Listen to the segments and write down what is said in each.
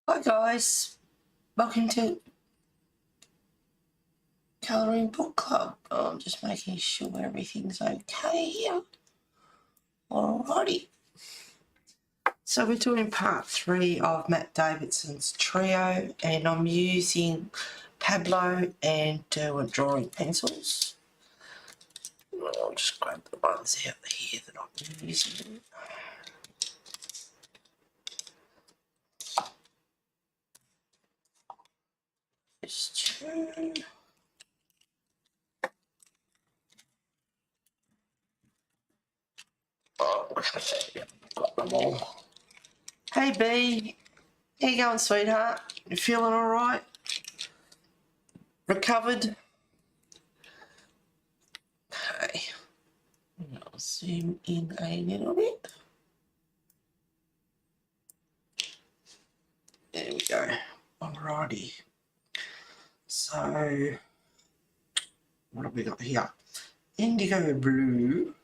Hi guys, welcome to Colouring Book Club. I'm just making sure everything's okay here. Alrighty. So we're doing part 3 of Matt Davidson's trio, and I'm using Pablo and Derwent drawing pencils. I'll just grab the ones out here that I'm using. Just turn. Oh, okay, got them all. Hey B, how you going, sweetheart? You feeling alright? Recovered? Okay. I'll zoom in a little bit. There we go. Alrighty. So, what have we got here? Indigo blue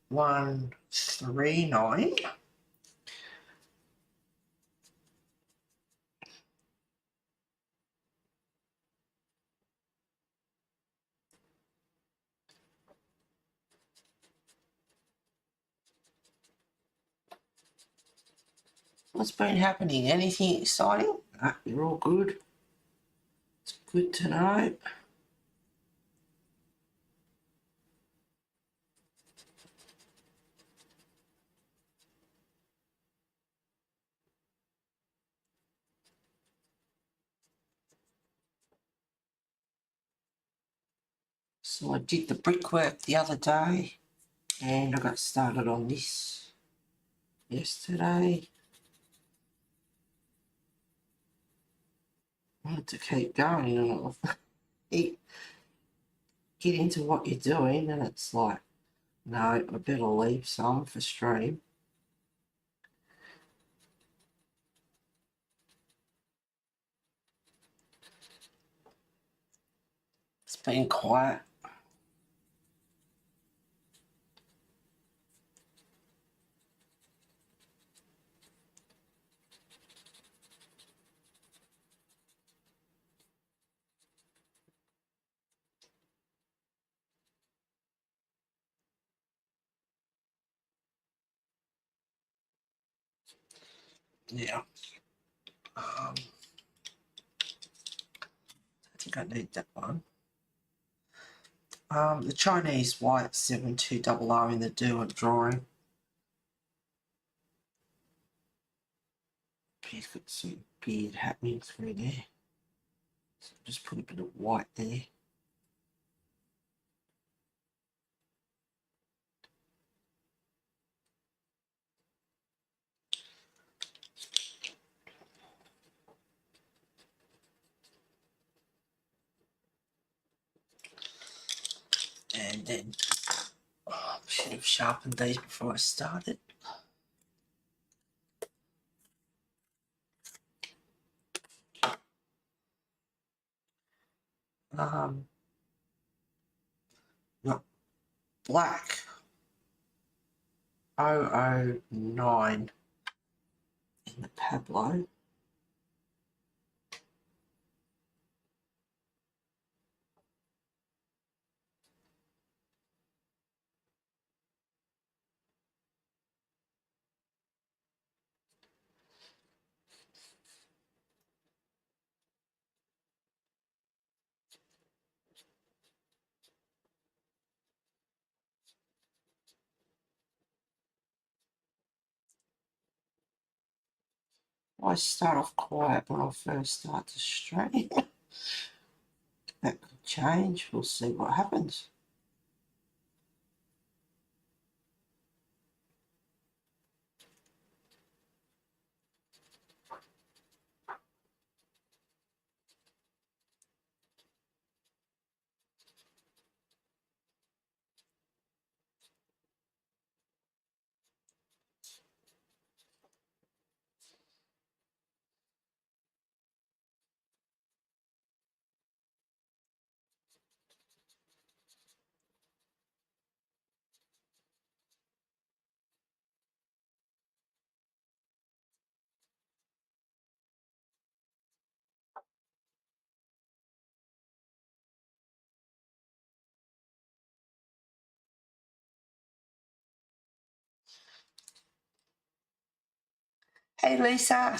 139. What's been happening? Anything exciting? You're all good. It's good to know. So I did the brickwork the other day, and I got started on this yesterday. I wanted to keep going and get into what you're doing, and it's like, no, I better leave some for stream. It's been quiet. Yeah. I think I need that one. The Chinese white 7200 in the Derwent drawing. He's got some beard happening through there. So just put a bit of white there. And then, I should have sharpened these before I started. Got black 009 in the Pablo. I start off quiet when I first start to stream. That could change. We'll see what happens. Hey Lisa.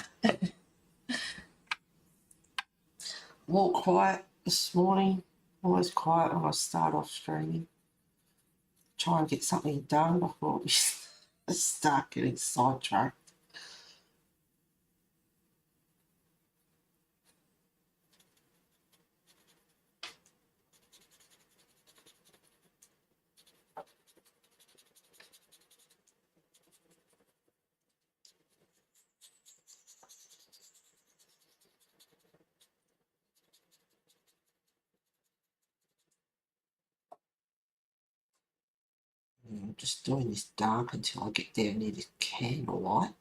More quiet this morning. Always quiet when I start off streaming. Try and get something done before we start getting sidetracked. I'm just doing this dark until I get down near the candlelight.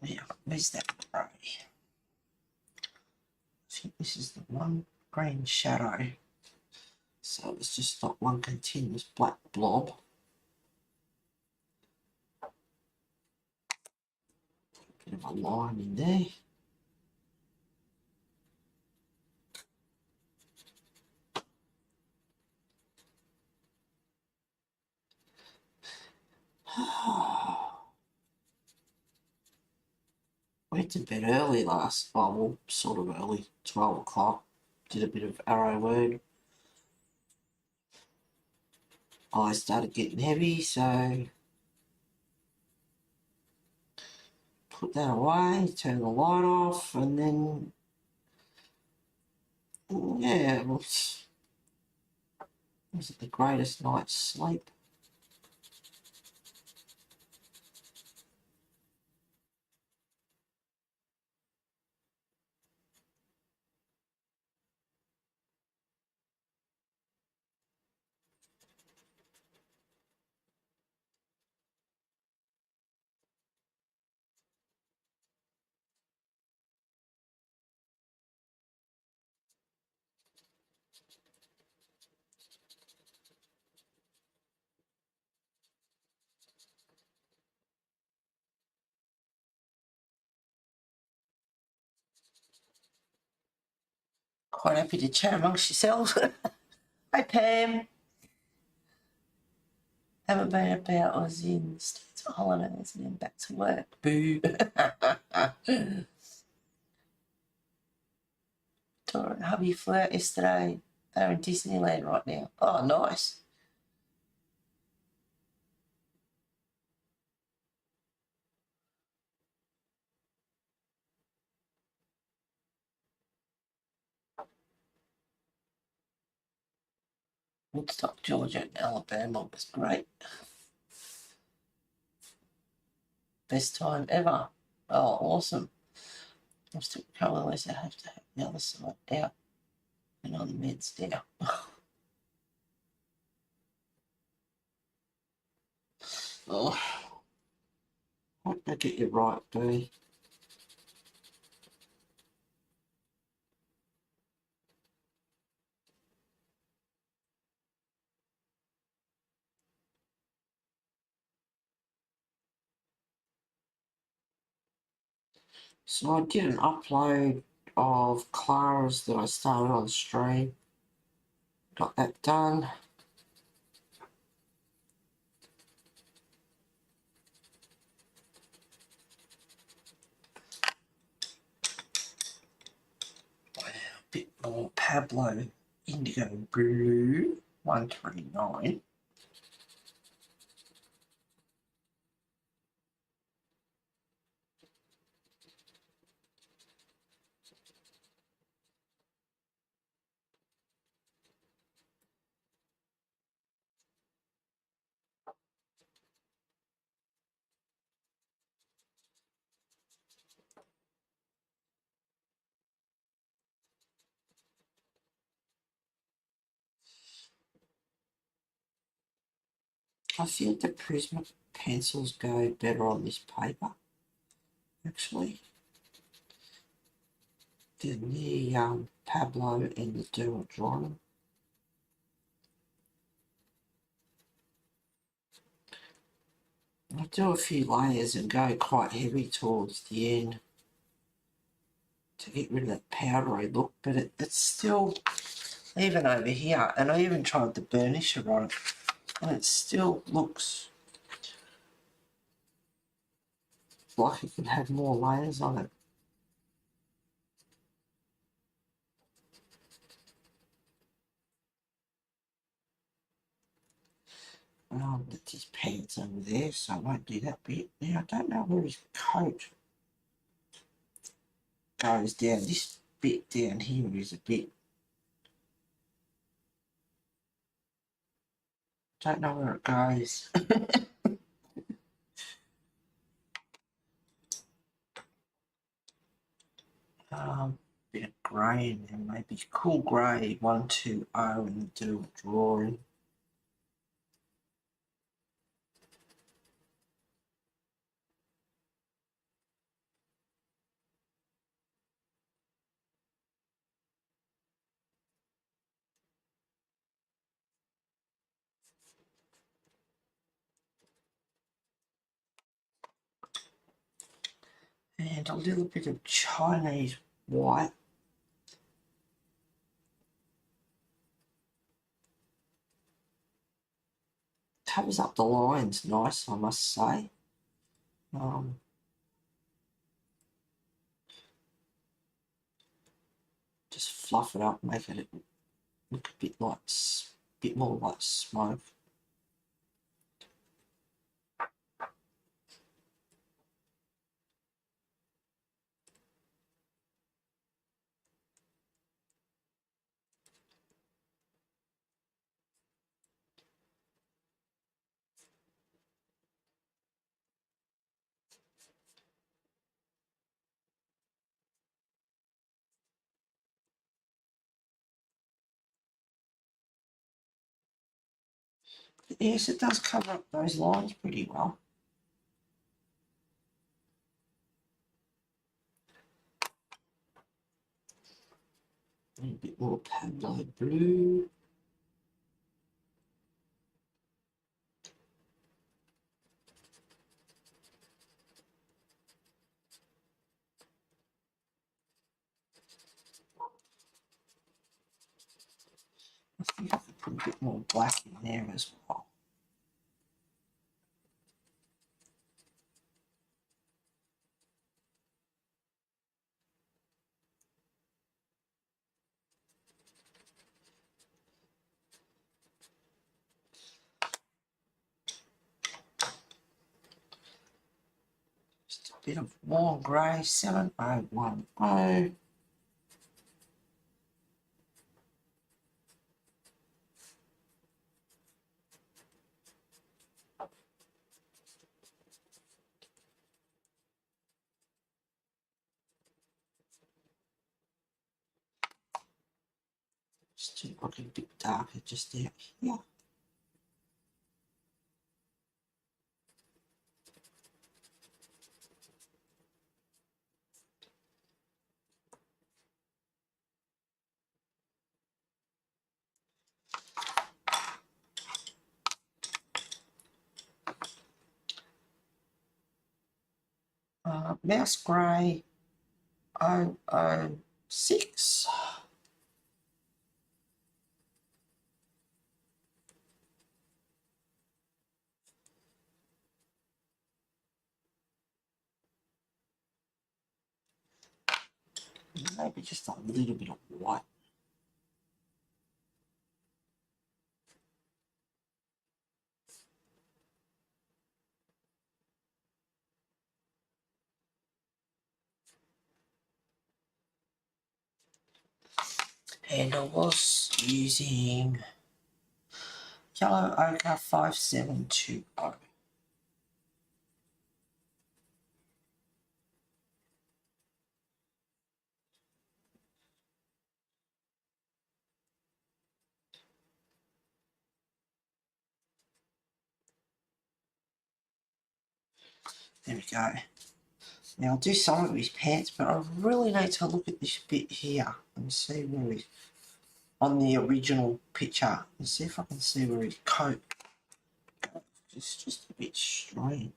Now, where's that grey? I think this is the one green shadow. So it's just not one continuous black blob. Bit of a line in there. Went to bed early well, sort of early, 12 o'clock. Did a bit of arrow word. Eyes started getting heavy, so put that away, turn the light off, and then, yeah, it was the greatest night's sleep. Quite happy to chat amongst yourselves. Hi Pam. Haven't been about, I was in States for holidays and then back to work. Boo. Dora and hubby flew out yesterday. They're in Disneyland right now. Oh, nice. Woodstock, Georgia and Alabama was great. Best time ever. Oh, awesome. I'm still currently, I have to have the other side out and on the meds now. Oh, hope I get you right, Bee. So I did an upload of Clara's that I started on stream. Got that done. Wow, a bit more Pablo Indigo Blue 139. I think the Prisma pencils go better on this paper, actually, than the Pablo and the Dirt Drawing. I do a few layers and go quite heavy towards the end to get rid of that powdery look, but it's still, even over here, and I even tried the burnisher on it, and it still looks like it could have more layers on it. That's his pants over there, so I won't do that bit. Now, I don't know where his coat goes down. This bit down here is a bit, don't know where it goes. Bit of grey in there, maybe cool grey 120 and do a drawing. And a little bit of Chinese white. Covers up the lines nice, I must say. Just fluff it up, make it look a bit like, bit more like smoke. Yes, it does cover up those lines pretty well. A bit more Pablo blue. I think I could put a bit more black in there as well. Just a bit of warm grey 7010. Still looking a bit darker just out here. Mouse grey 006. Maybe just a little bit of white. And I was using yellow ochre 5720. There we go. Now I'll do some of his pants, but I really need to look at this bit here and see where he's on the original picture and see if I can see where his coat goes. It's just a bit strange.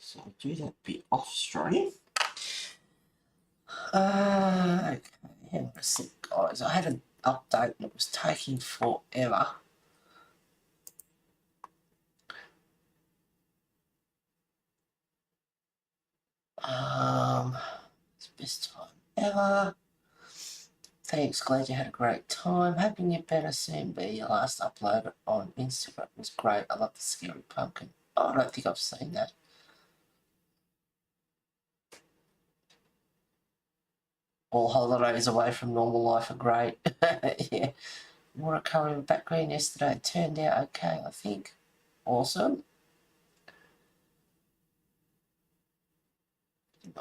So I'll do that bit off stream. Okay, hang on a sec, guys. I had an update and it was taking forever. It's the best time ever. Thanks, glad you had a great time. Hoping you're better soon, B. Your last upload on Instagram was great. I love the scary pumpkin. Oh, I don't think I've seen that. All holidays away from normal life are great. Yeah. Watercolour in the background yesterday. It turned out okay, I think. Awesome. And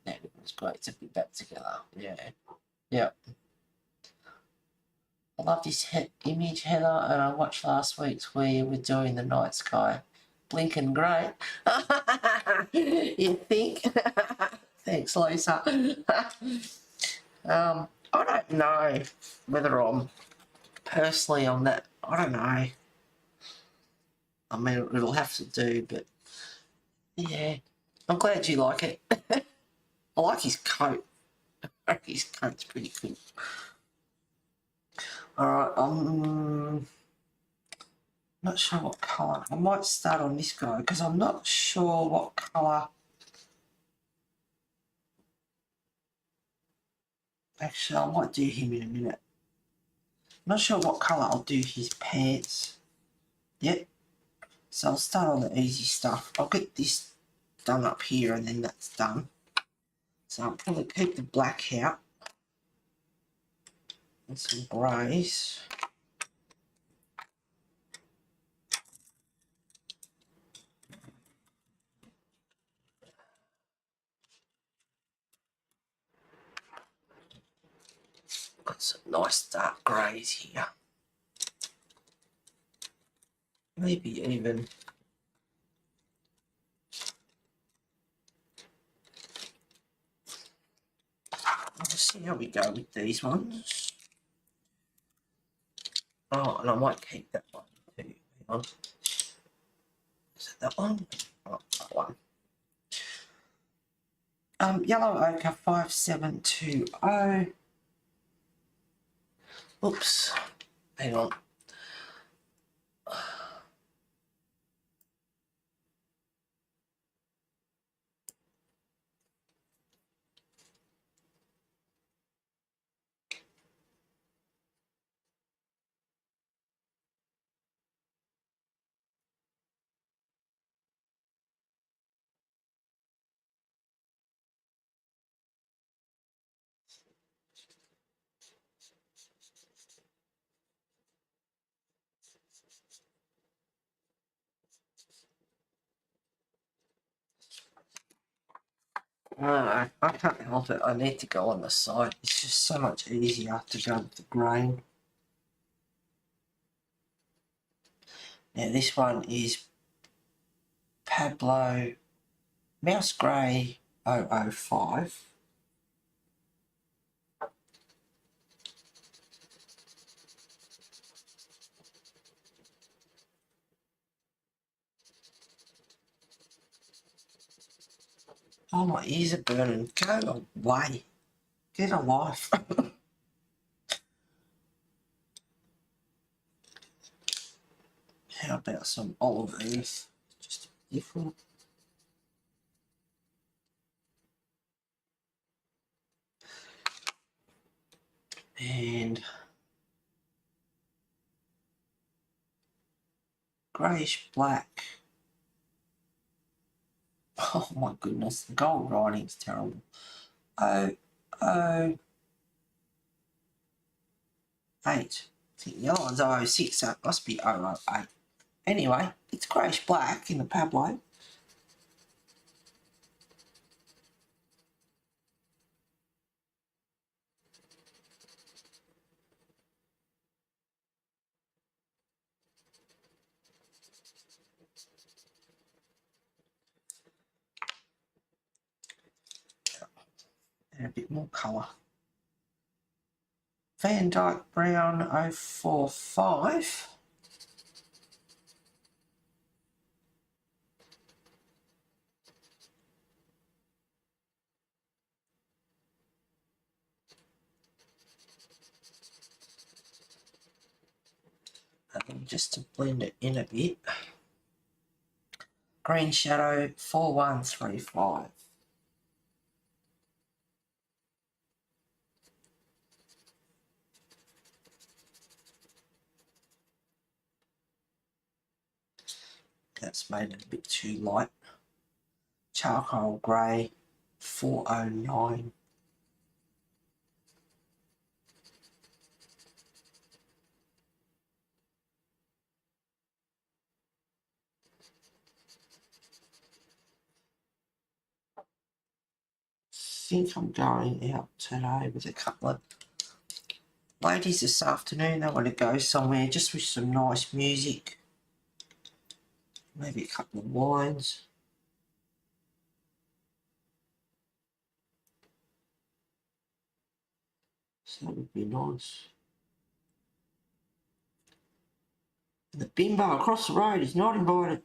that was great to be back together. Yeah. Yep. I love this image, Heather, and I watched last week's where you were doing the night sky. Blinking great. You think? Thanks, Lisa. I don't know whether I'm personally on that. I don't know. I mean, it'll have to do, but yeah. I'm glad you like it. I like his coat. His coat's pretty cool. Alright, I'm not sure what colour. I might start on this guy because I'm not sure what colour. Actually, I might do him in a minute. I'm not sure what colour I'll do his pants. Yep. So I'll start on the easy stuff. I'll get this done up here and then that's done. So I'll probably keep the black out. And some greys. Got some nice dark greys here. Maybe even I'll see how we go with these ones. Oh, and I might keep that one too. Hang on. Is it that one? Oh, that one. Yellow ochre 5720. Oops. Hang on. I can't help it. I need to go on the side. It's just so much easier to go with the grain. Now this one is Pablo Mouse Grey 005. Oh, my ears are burning. Go away. Get a life. How about some olive earth? Just different. And greyish black. Oh my goodness, the gold writing's terrible. 008. I think the other one's 006, so it must be 008. Anyway, it's greyish black in the Pablo. And a bit more colour. Van Dyke Brown 045. just to blend it in a bit. Green Shadow 4135. That's made it a bit too light. Charcoal Grey 409. I think I'm going out today with a couple of ladies this afternoon. They want to go somewhere just with some nice music. Maybe a couple of wines. So that would be nice. And the bimbo across the road is not invited.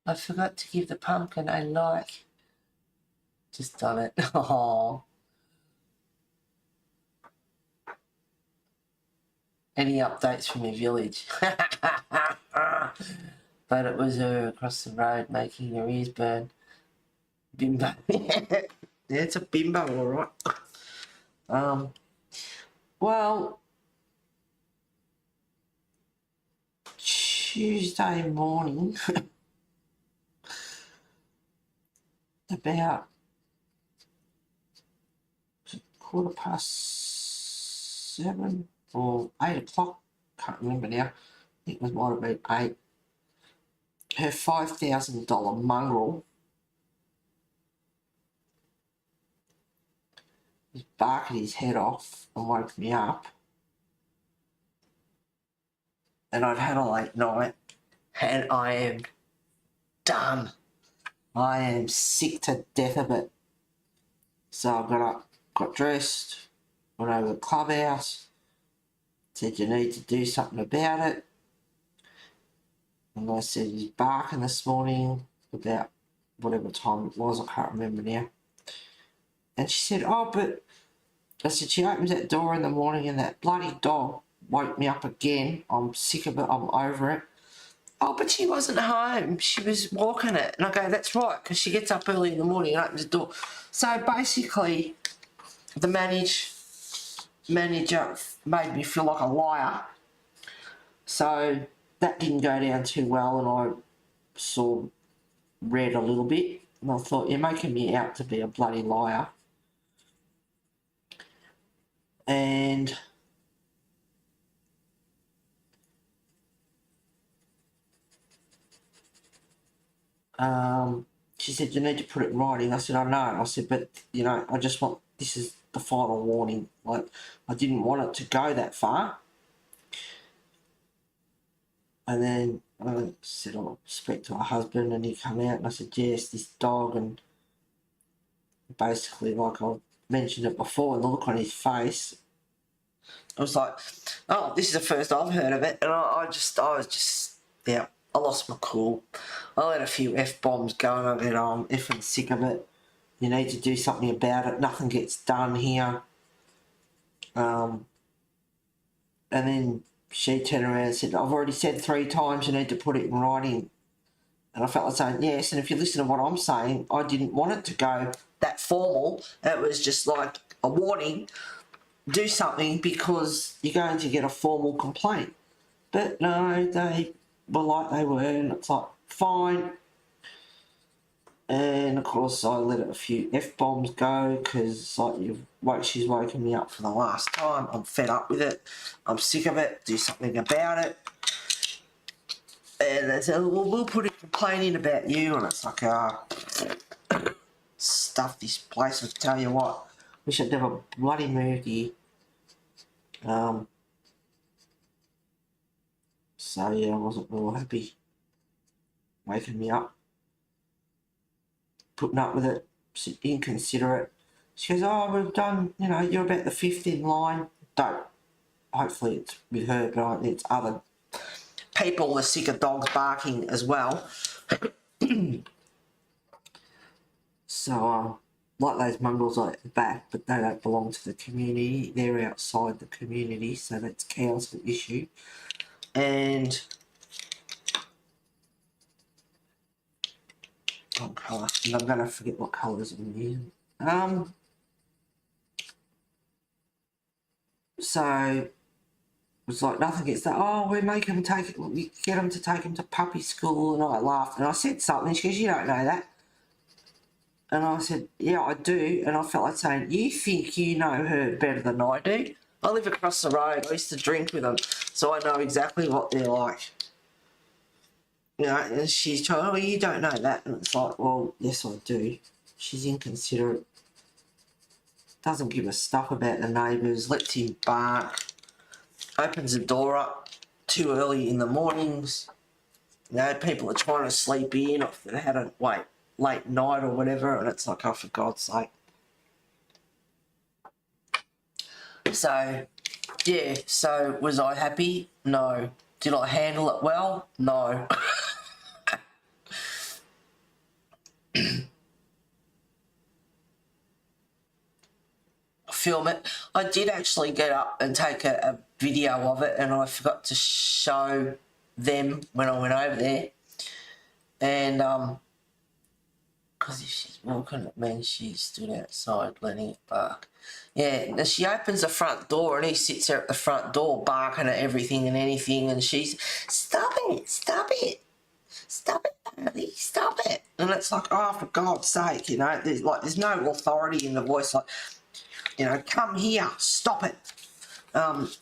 I forgot to give the pumpkin a like. Just done it. Oh. Any updates from your village? But it was her across the road making her ears burn. Bimbo. Yeah, it's a bimbo, all right. Well, Tuesday morning, about 7:15 or 8 o'clock, can't remember now, I think it might have been 8, her $5,000 mongrel was barking his head off and woke me up. And I'd had a late night and I am done. I am sick to death of it. So I got up, got dressed, went over to the clubhouse, said you need to do something about it. And I said he's barking this morning about whatever time it was, I can't remember now. And she said, oh, but I said, she opens that door in the morning and that bloody dog woke me up again. I'm sick of it, I'm over it. Oh, but she wasn't home. She was walking it. And I go, that's right, because she gets up early in the morning and opens the door. So basically, the manager made me feel like a liar. So that didn't go down too well, and I saw red a little bit. And I thought, you're making me out to be a bloody liar. And she said, you need to put it in writing. I said, I know. I said, but, you know, I just want, this is the final warning. Like, I didn't want it to go that far. And then I said, I'll speak to her husband, and he come out, and I said, yes, this dog, and basically, like I mentioned it before, and the look on his face, I was like, oh, this is the first I've heard of it, and I was just, yeah, I lost my cool. I let a few F-bombs go, and I went, oh, I'm effing sick of it. You need to do something about it. Nothing gets done here. And then she turned around and said, I've already said 3 times you need to put it in writing. And I felt like saying, yes, and if you listen to what I'm saying, I didn't want it to go that formal. It was just like a warning, do something because you're going to get a formal complaint. But no, they were like they were, and it's like, fine. And of course I let a few F-bombs go because like she's woken me up for the last time. I'm fed up with it. I'm sick of it. Do something about it. And they said, well, we'll put a complaint in about you. And it's like, stuff this place. I tell you what, we should never bloody moved here. So yeah, I wasn't real happy. Waking me up. Putting up with it, inconsiderate. She goes, oh, we've done, you know, you're about the 5th in line. Hopefully it's with her, but it's other people are sick of dogs barking as well. So, like those mongrels like at the back, but they don't belong to the community. They're outside the community, so that's council issue. And what colour? And I'm gonna forget what colours I'm using. So it's like nothing gets that. Oh, we make them take it. We get them to take them to puppy school, and I laughed and I said something. She goes, "You don't know that." And I said, "Yeah, I do." And I felt like saying, "You think you know her better than I do? I live across the road. I used to drink with them, so I know exactly what they're like." You know, and she's trying, "Oh, you don't know that." And it's like, well, yes, I do. She's inconsiderate. Doesn't give a stuff about the neighbours. Lets him bark. Opens the door up too early in the mornings. You know, people are trying to sleep in or if they had a late night or whatever, and it's like, oh, for God's sake. So, yeah, so was I happy? No. Did I handle it well? No. Film it. I did actually get up and take a video of it, and I forgot to show them when I went over there. And because if she's walking, it means she stood outside letting it bark. Yeah, she opens the front door and he sits there at the front door barking at everything and anything, and she's, "Stop it, stop it, stop it, Daddy, stop it." And it's like, oh, for God's sake, you know, there's no authority in the voice, like, you know, "Come here, stop it."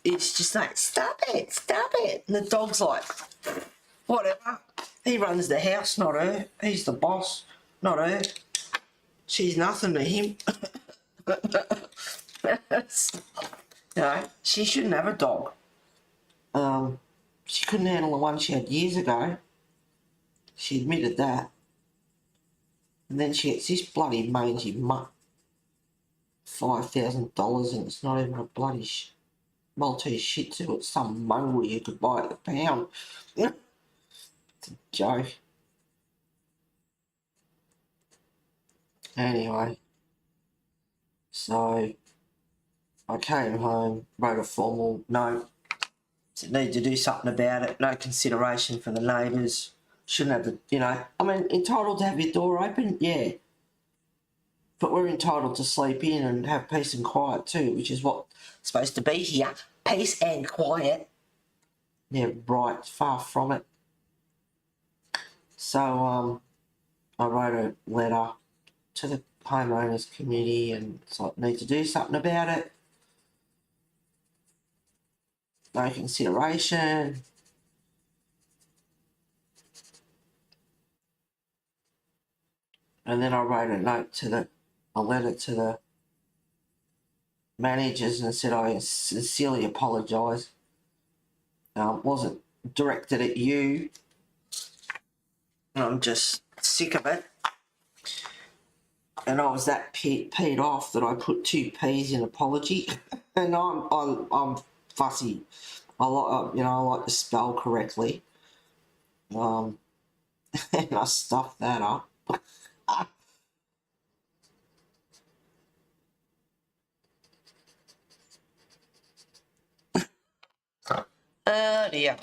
It's just like, "Stop it, stop it." And the dog's like, whatever. He runs the house, not her. He's the boss, not her. She's nothing to him. You know, she shouldn't have a dog. She couldn't handle the one she had years ago. She admitted that. And then she gets this bloody mangy mutt. $5,000, and it's not even a bloody Maltese Shih Tzu. It's some mongrel you could buy at the pound. It's a joke. Anyway, so I came home, wrote a formal note. Said need to do something about it. No consideration for the neighbours. Shouldn't have the, you know, I mean, entitled to have your door open, yeah. But we're entitled to sleep in and have peace and quiet too, which is what's supposed to be here. Peace and quiet. Yeah, right, far from it. So I wrote a letter to the homeowners committee and so I need to do something about it. No consideration. And then I wrote a letter to the managers and said I sincerely apologise. Wasn't directed at you. I'm just sick of it. And I was that peed off that I put 2 P's in apology. And I'm fussy. I like to spell correctly. And I stuffed that up. Oh dear.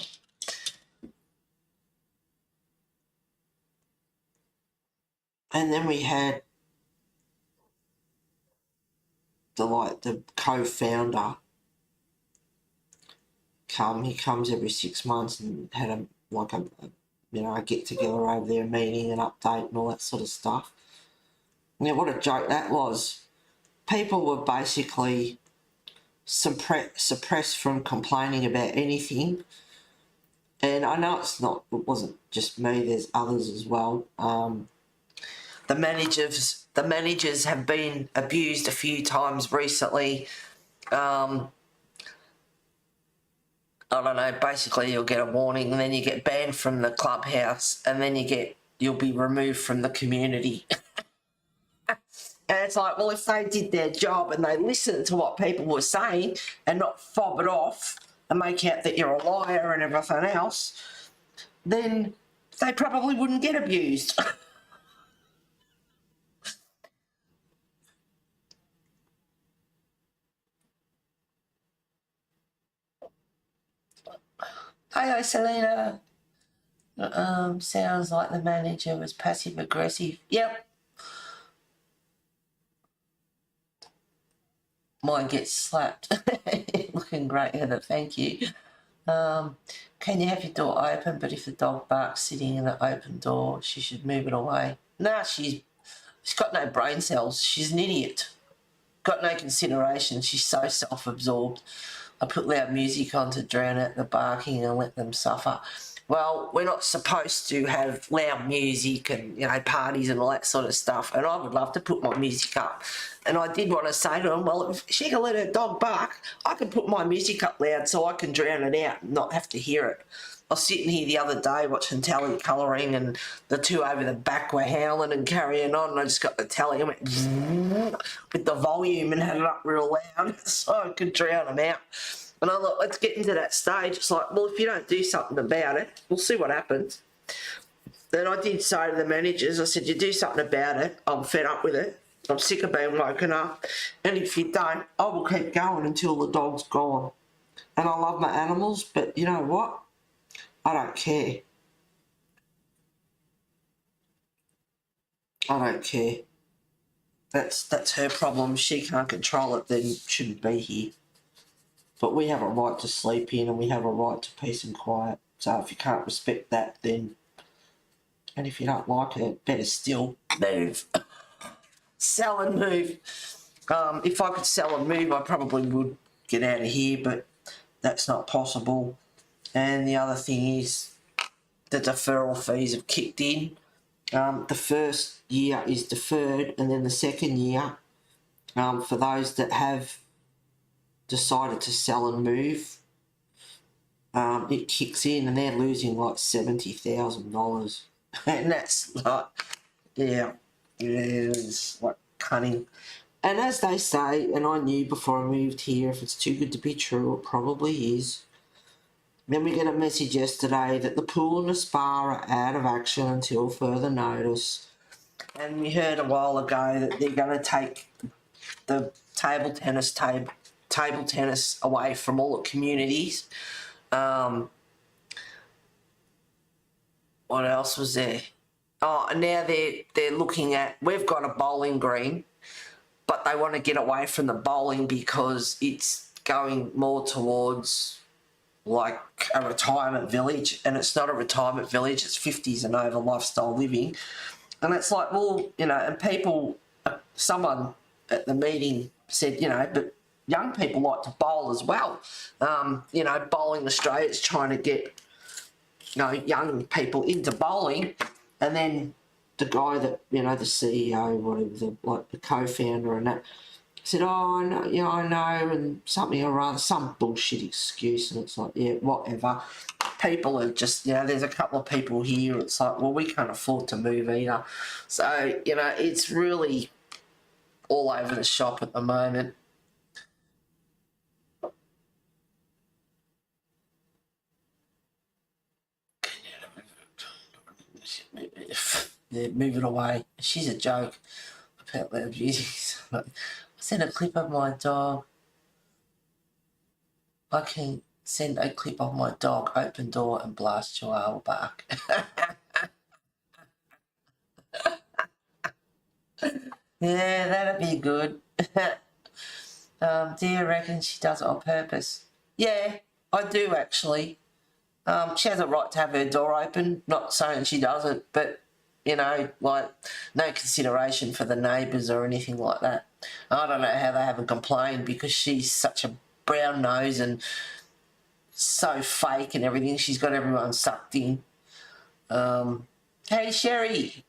And then we had the co-founder come. He comes every 6 months and had a get together over there, meeting and update and all that sort of stuff. Yeah, what a joke that was. People were basically suppressed from complaining about anything. And I know it wasn't just me, there's others as well. The managers have been abused a few times recently. I don't know, basically you'll get a warning and then you get banned from the clubhouse and then you'll be removed from the community. And it's like, well, if they did their job and they listened to what people were saying and not fob it off and make out that you're a liar and everything else, then they probably wouldn't get abused. Hi, Selena. Sounds like the manager was passive aggressive. Yep. Mine gets slapped. Looking great, Heather. Thank you. Can you have your door open? But if the dog barks sitting in the open door, she should move it away. Nah, she's got no brain cells. She's an idiot. Got no consideration. She's so self-absorbed. I put loud music on to drown out the barking and let them suffer. Well, we're not supposed to have loud music and, you know, parties and all that sort of stuff. And I would love to put my music up. And I did want to say to him, well, if she can let her dog bark, I can put my music up loud so I can drown it out and not have to hear it. I was sitting here the other day watching telly colouring and the two over the back were howling and carrying on, and I just got the telly and went with the volume and had it up real loud so I could drown them out. And I thought, let's get into that stage. It's like, well, if you don't do something about it, we'll see what happens. Then I did say to the managers, I said, you do something about it. I'm fed up with it. I'm sick of being woken up. And if you don't, I will keep going until the dog's gone. And I love my animals, but you know what? I don't care. I don't care. That's her problem. She can't control it, then shouldn't be here. But we have a right to sleep in and we have a right to peace and quiet. So if you can't respect that, then... And if you don't like it, better still move. Sell and move. If I could sell and move, I probably would get out of here, but that's not possible. And the other thing is the deferral fees have kicked in. The first year is deferred, and then the second year, for those that have decided to sell and move, it kicks in and they're losing like $70,000. And that's like, yeah, it's like cunning. And as they say, and I knew before I moved here, if it's too good to be true, it probably is. Then we get a message yesterday that the pool and the spa are out of action until further notice. And we heard a while ago that they're going to take the table tennis away from all the communities. What else was there? Oh, and now they're looking at, we've got a bowling green, but they want to get away from the bowling because it's going more towards like a retirement village, and it's not a retirement village, it's 50s and over lifestyle living. And it's like, well, you know, and people, someone at the meeting said, you know, but young people like to bowl as well. You know, Bowling Australia is trying to get, you know, young people into bowling. And then the guy that, you know, the CEO, whatever, the co-founder and that, said, oh, no, yeah, I know, and something or other, some bullshit excuse. And it's like, yeah, whatever. People are just, you know, there's a couple of people here, it's like, well, we can't afford to move either. So, you know, it's really all over the shop at the moment. Yeah, move it away. She's a joke about loud music. I sent a clip of my dog. I can send a clip of my dog, open door and blast chihuahua bark. Yeah, that'd be good. Do you reckon she does it on purpose? Yeah, I do actually. She has a right to have her door open, not saying she doesn't, but, you know, like, no consideration for the neighbours or anything like that. I don't know how they haven't complained because she's such a brown nose and so fake and everything. She's got everyone sucked in. Hey, Sherry.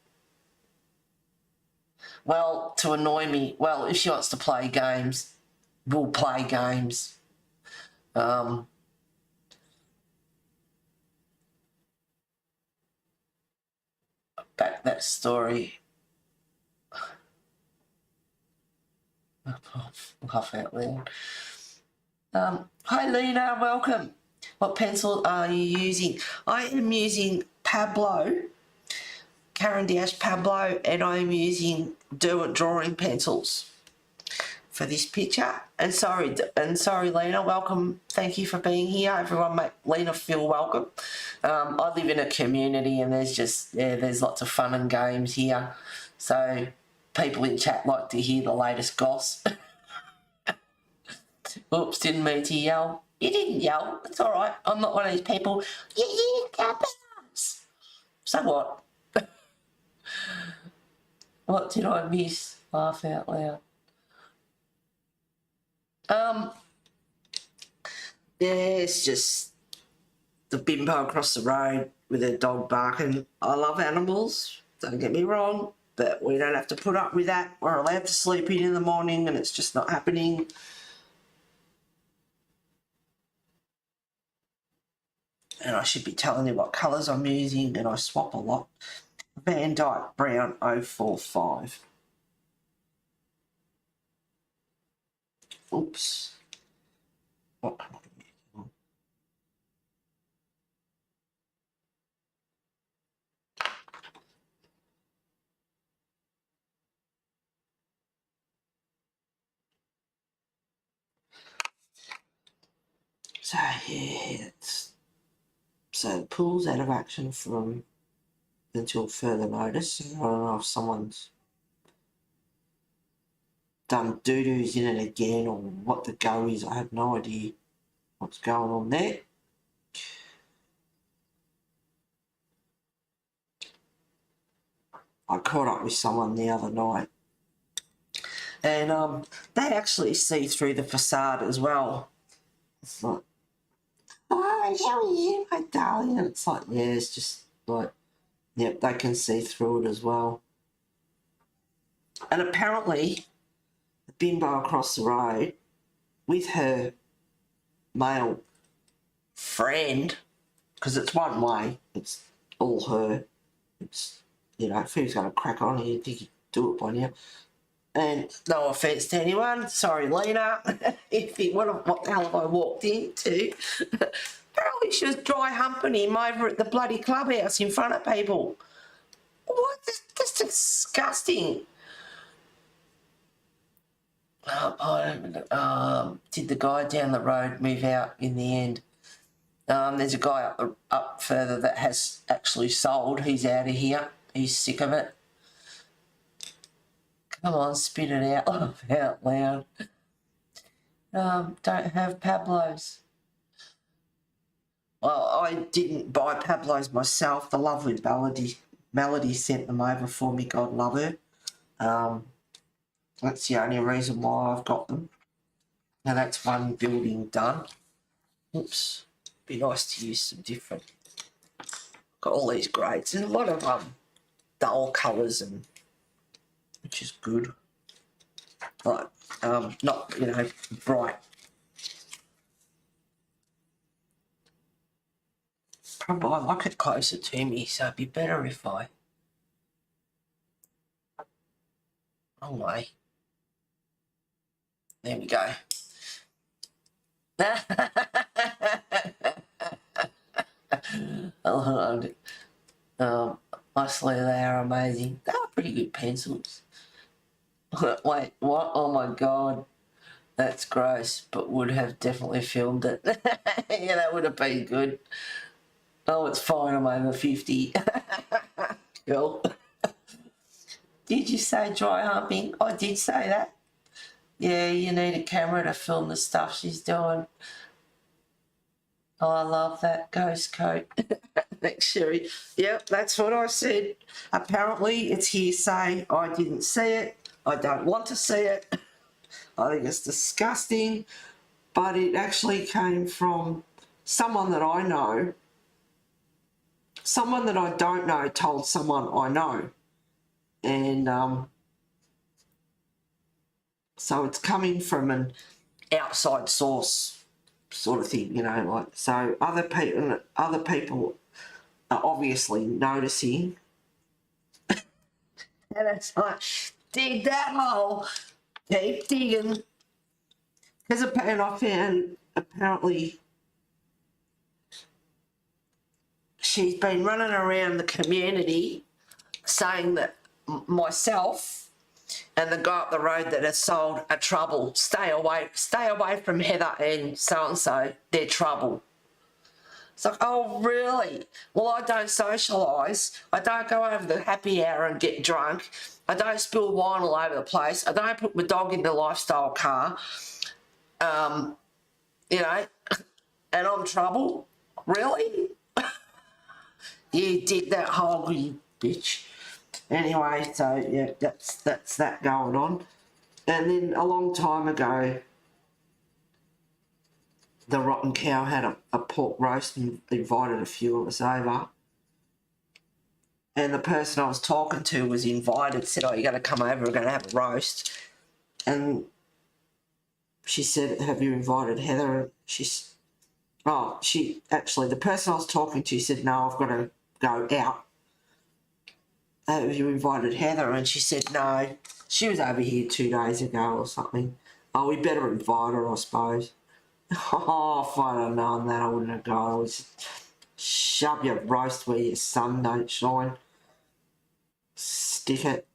Well, to annoy me, well, if she wants to play games, we'll play games. Back that story. Laugh out loud. Hi, Lena, welcome. What pencil are you using? I am using Pablo, Caran d'Ache Pablo, and I'm using Derwent drawing pencils. for this picture. And sorry, Lena, welcome. Thank you for being here. Everyone make Lena feel welcome. I live in a community and there's lots of fun and games here. So people in chat like to hear the latest goss. Oops, didn't mean to yell. You didn't yell. It's all right. I'm not one of these people. You cuppas. So what? What did I miss? Laugh out loud. Yeah, it's just the bimbo across the road with her dog barking. I love animals, don't get me wrong, but we don't have to put up with that. We're allowed to sleep in the morning and it's just not happening. And I should be telling you what colours I'm using, and I swap a lot. Van Dyke Brown 045. Oops. What colour am I using? So yeah, so the pool's out of action from until further notice. I don't know if someone's done doo-doos in it again or what the go is. I have no idea what's going on there. I caught up with someone the other night and they actually see through the facade as well. It's like, oh, how are you, my darling? And it's like, yeah, it's just like, yep, they can see through it as well. And apparently, the bimbo across the road with her male friend, because it's one way, it's all her. It's, you know, if he was going to crack on, you'd think he'd do it by now. And no offence to anyone, sorry, Lena, if he, what the hell have I walked into? Apparently she was dry humping him over at the bloody clubhouse in front of people. What? That's disgusting. Did the guy down the road move out in the end? There's a guy up further that has actually sold. He's out of here. He's sick of it. Come on, spit it out. Laugh out loud. Don't have Pablos. Well, I didn't buy Pablos myself. The lovely Melody sent them over for me. God love her. That's the only reason why I've got them. Now that's one building done. Oops. Be nice to use some different. Got all these grades and a lot of dull colours, and which is good. Like not, you know, bright. Probably I like it closer to me, so it'd be better if I. Oh my. There we go. Honestly, they are amazing. They are pretty good pencils. Wait, what? Oh my god. That's gross, but would have definitely filmed it. Yeah, that would have been good. Oh, it's fine, I'm over 50. Cool. Did you say dry humping? I did say that. Yeah, you need a camera to film the stuff she's doing. Oh, I love that ghost coat. Thanks, Sherry. Yep, that's what I said. Apparently, it's hearsay. I didn't see it. I don't want to see it. I think it's disgusting. But it actually came from someone that I know. Someone that I don't know told someone I know. And so it's coming from an outside source sort of thing, you know, like, so other people are obviously noticing. And it's like, dig that hole, keep digging. Because I found apparently she's been running around the community saying that myself and the guy up the road that has sold are trouble. Stay away from Heather and so-and-so, they're trouble. It's like, oh, really? Well, I don't socialise. I don't go over the happy hour and get drunk. I don't spill wine all over the place. I don't put my dog in the lifestyle car. You know, and I'm trouble. Really? You dig that hole, you bitch. Anyway, so yeah, that's that going on. And then a long time ago, the Rotten Cow had a pork roast and invited a few of us over. And the person I was talking to was invited, said, oh, you're going to come over, we're going to have a roast. And she said, have you invited Heather? The person I was talking to said, no, I've got to go out. Have you invited Heather? And she said, no, she was over here 2 days ago or something. Oh, we better invite her, I suppose. Oh, if I'd have known that, I wouldn't have gone. I was shove your roast where your sun don't shine. Stick it.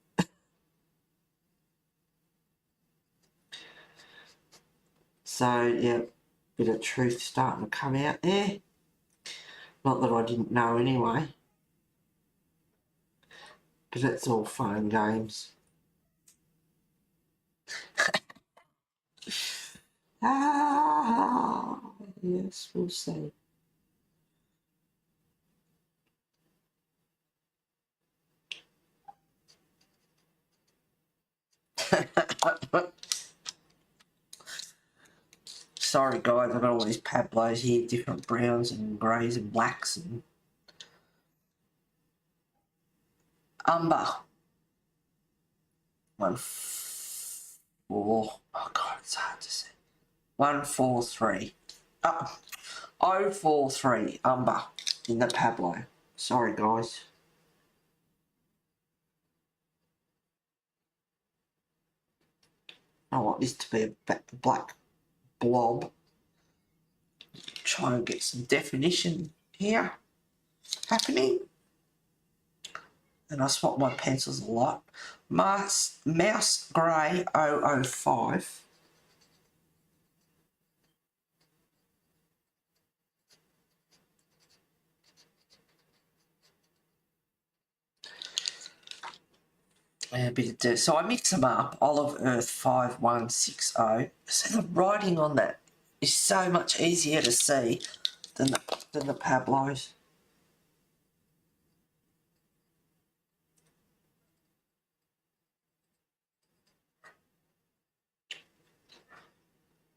So, yeah, bit of truth starting to come out there. Not that I didn't know anyway. But it's all fun and games. Yes, we'll see. Sorry guys, I've got all these Pablos here, different browns and greys and blacks and umber. 1 4. Oh god, it's hard to see. 143. 043 umber in the Pablo. Sorry guys. I want this to be a black blob. Try and get some definition here happening. And I swap my pencils a lot. Mouse Grey 005. And a bit of dirt. So I mix them up. Olive Earth 5160. So the writing on that is so much easier to see than the Pablos.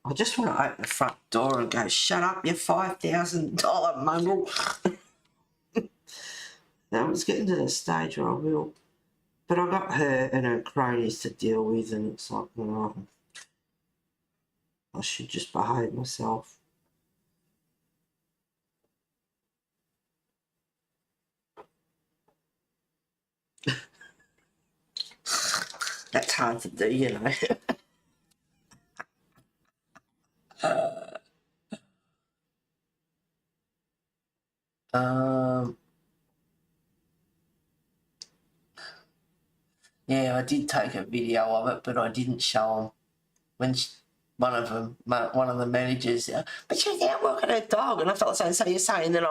I just want to open the front door and go, shut up, you $5,000 mongrel. Now it's getting to the stage where I will. But I got her and her cronies to deal with, and it's like, oh, I should just behave myself. That's hard to do, you know. Yeah, I did take a video of it, but I didn't show them. When one of the managers, but she was out walking her dog, and I felt so you're saying that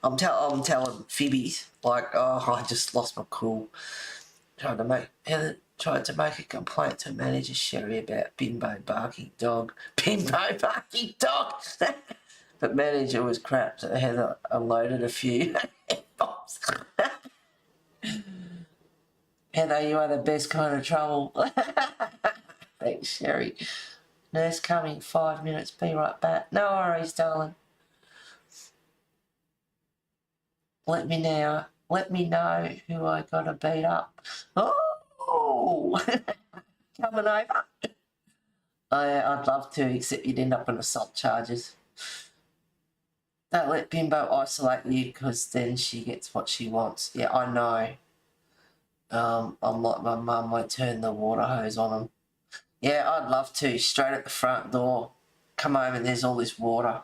I'm telling fibbies, like, oh, I just lost my cool. Tried to make a complaint to manager Sherry about Bimbo barking dog. Bimbo barking dog. But manager was crap, so Heather unloaded a few bombs. Heather, you are the best kind of trouble. Thanks, Sherry. Nurse coming, 5 minutes, be right back. No worries, darling. Let me know who I gotta beat up. Oh, coming over. I'd love to, except you'd end up on assault charges. Don't let Bimbo isolate you, because then she gets what she wants. Yeah, I know. I'm like my mum, I turn the water hose on him. Yeah, I'd love to. Straight at the front door. Come home and there's all this water.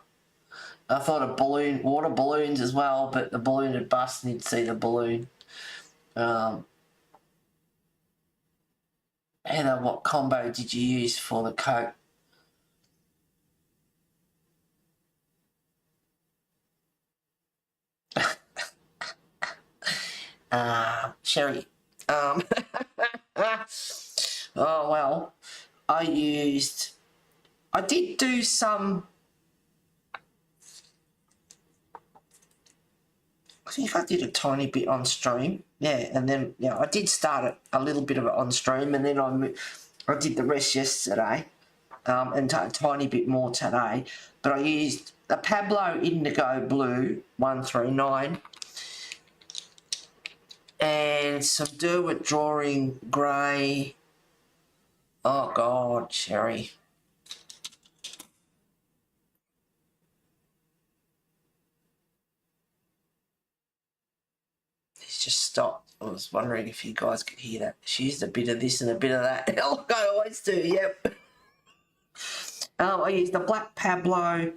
I thought of water balloons as well, but the balloon would bust and you'd see the balloon. Heather, what combo did you use for the coat? Sherry. Oh, well, I did do some, I think I did a tiny bit on stream, yeah, and then, yeah, I did start it, a little bit of it on stream, and then I did the rest yesterday, and a tiny bit more today, but I used the Pablo Indigo Blue 139, and some Derwent Drawing Grey. Oh God, Sherry. He's just stopped. I was wondering if you guys could hear that. She used a bit of this and a bit of that. Like I always do, yep. I used the black Pablo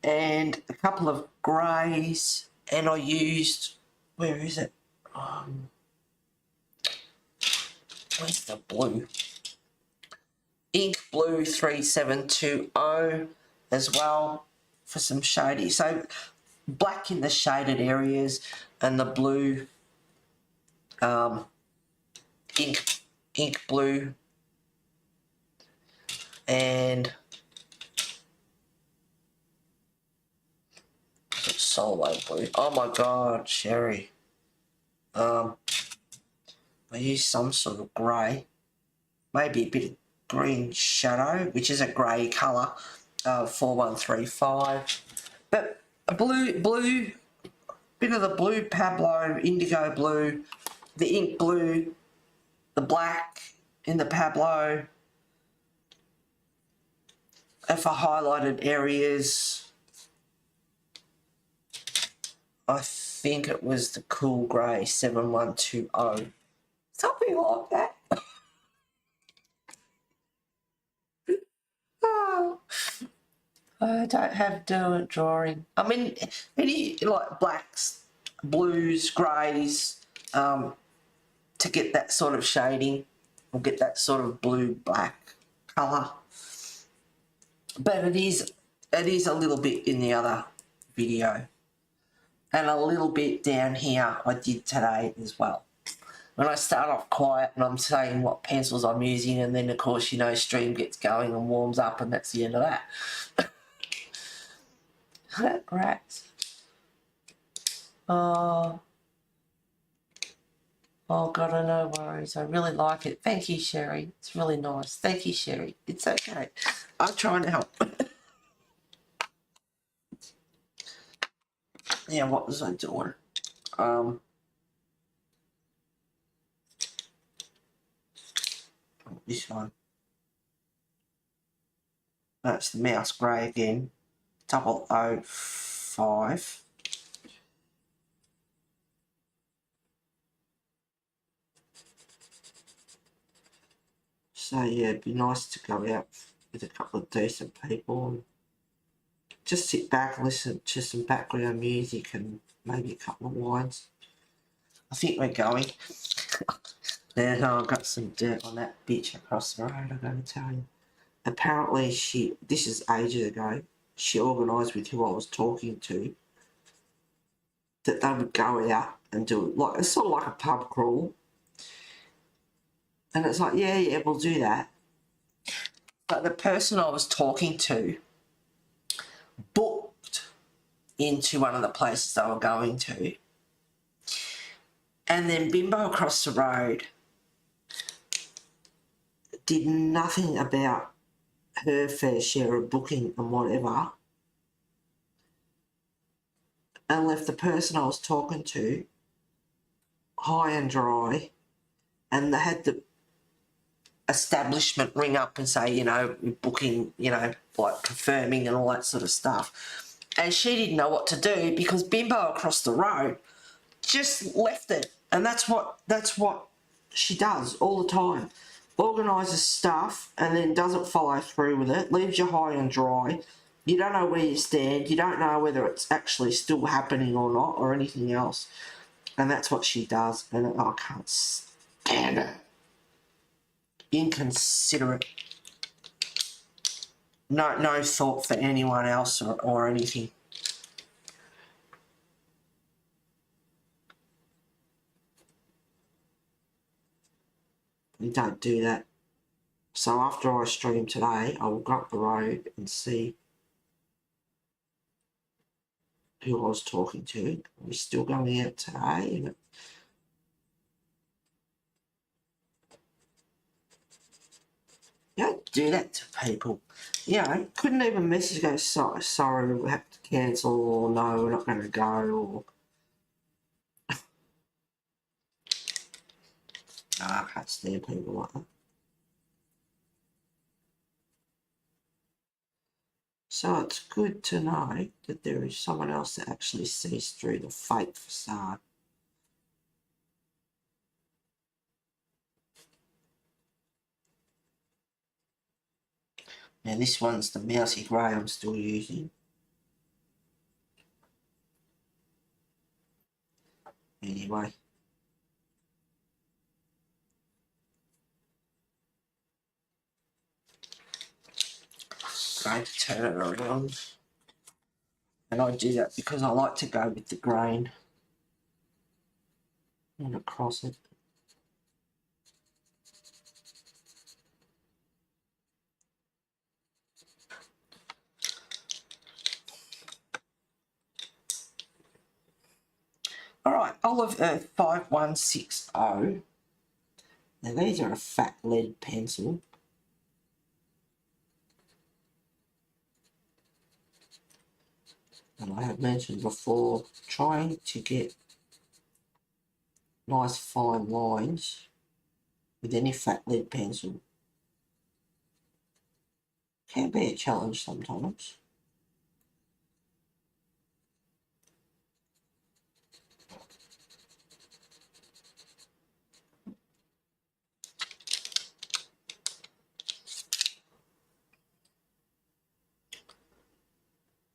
and a couple of greys, and I used, where is it? Where's the blue? Ink Blue 3720 as well for some shady. So black in the shaded areas and the blue, ink blue, and solo blue. Oh my God, Sherry. I used some sort of grey, maybe a bit of green shadow, which is a grey colour, 4135. But a blue, bit of the blue Pablo, indigo blue, the ink blue, the black in the Pablo, and for highlighted areas, I think it was the Cool Grey 7120. Something like that. Oh, I don't have Derwent Drawing. I mean, any like blacks, blues, greys, to get that sort of shading, or get that sort of blue-black colour. But it is a little bit in the other video, and a little bit down here I did today as well. When I start off quiet and I'm saying what pencils I'm using, and then of course, you know, stream gets going and warms up, and that's the end of that. Rats. Oh God, no worries. I really like it. Thank you, Sherry. It's really nice. Thank you, Sherry. It's okay. I'll try and help. Yeah, what was I doing? This one. That's the mouse grey again. 005. So yeah, it'd be nice to go out with a couple of decent people and just sit back and listen to some background music and maybe a couple of wines. I think we're going. There, I've got some dirt on that bitch across the road, I'm going to tell you. Apparently this is ages ago, she organised with who I was talking to that they would go out and do it. Like, it's sort of like a pub crawl. And it's like, yeah, we'll do that. But the person I was talking to booked into one of the places they were going to. And then Bimbo across the road did nothing about her fair share of booking and whatever, and left the person I was talking to high and dry, and they had the establishment ring up and say, you know, booking, you know, like confirming and all that sort of stuff. And she didn't know what to do because Bimbo across the road just left it. And that's what she does all the time. Organises stuff and then doesn't follow through with it, leaves you high and dry. You don't know where you stand. You don't know whether it's actually still happening or not or anything else. And that's what she does. And I can't stand it. inconsiderate. No thought for anyone else or anything. You don't do that. So after I stream today, I will go up the road and see who I was talking to. We're still going out today. And you don't do that to people. You know, couldn't even message go, sorry, we have to cancel, or no, we're not going to go, or... I can't stand people like that. So it's good to know that there is someone else that actually sees through the fake facade. Now this one's the mousy grey I'm still using. Anyway. Going to turn it around. And I do that because I like to go with the grain and across it. Alright, Olive Earth 5160. Now these are a fat lead pencil. And I have mentioned before, trying to get nice fine lines with any fat lead pencil can be a challenge sometimes.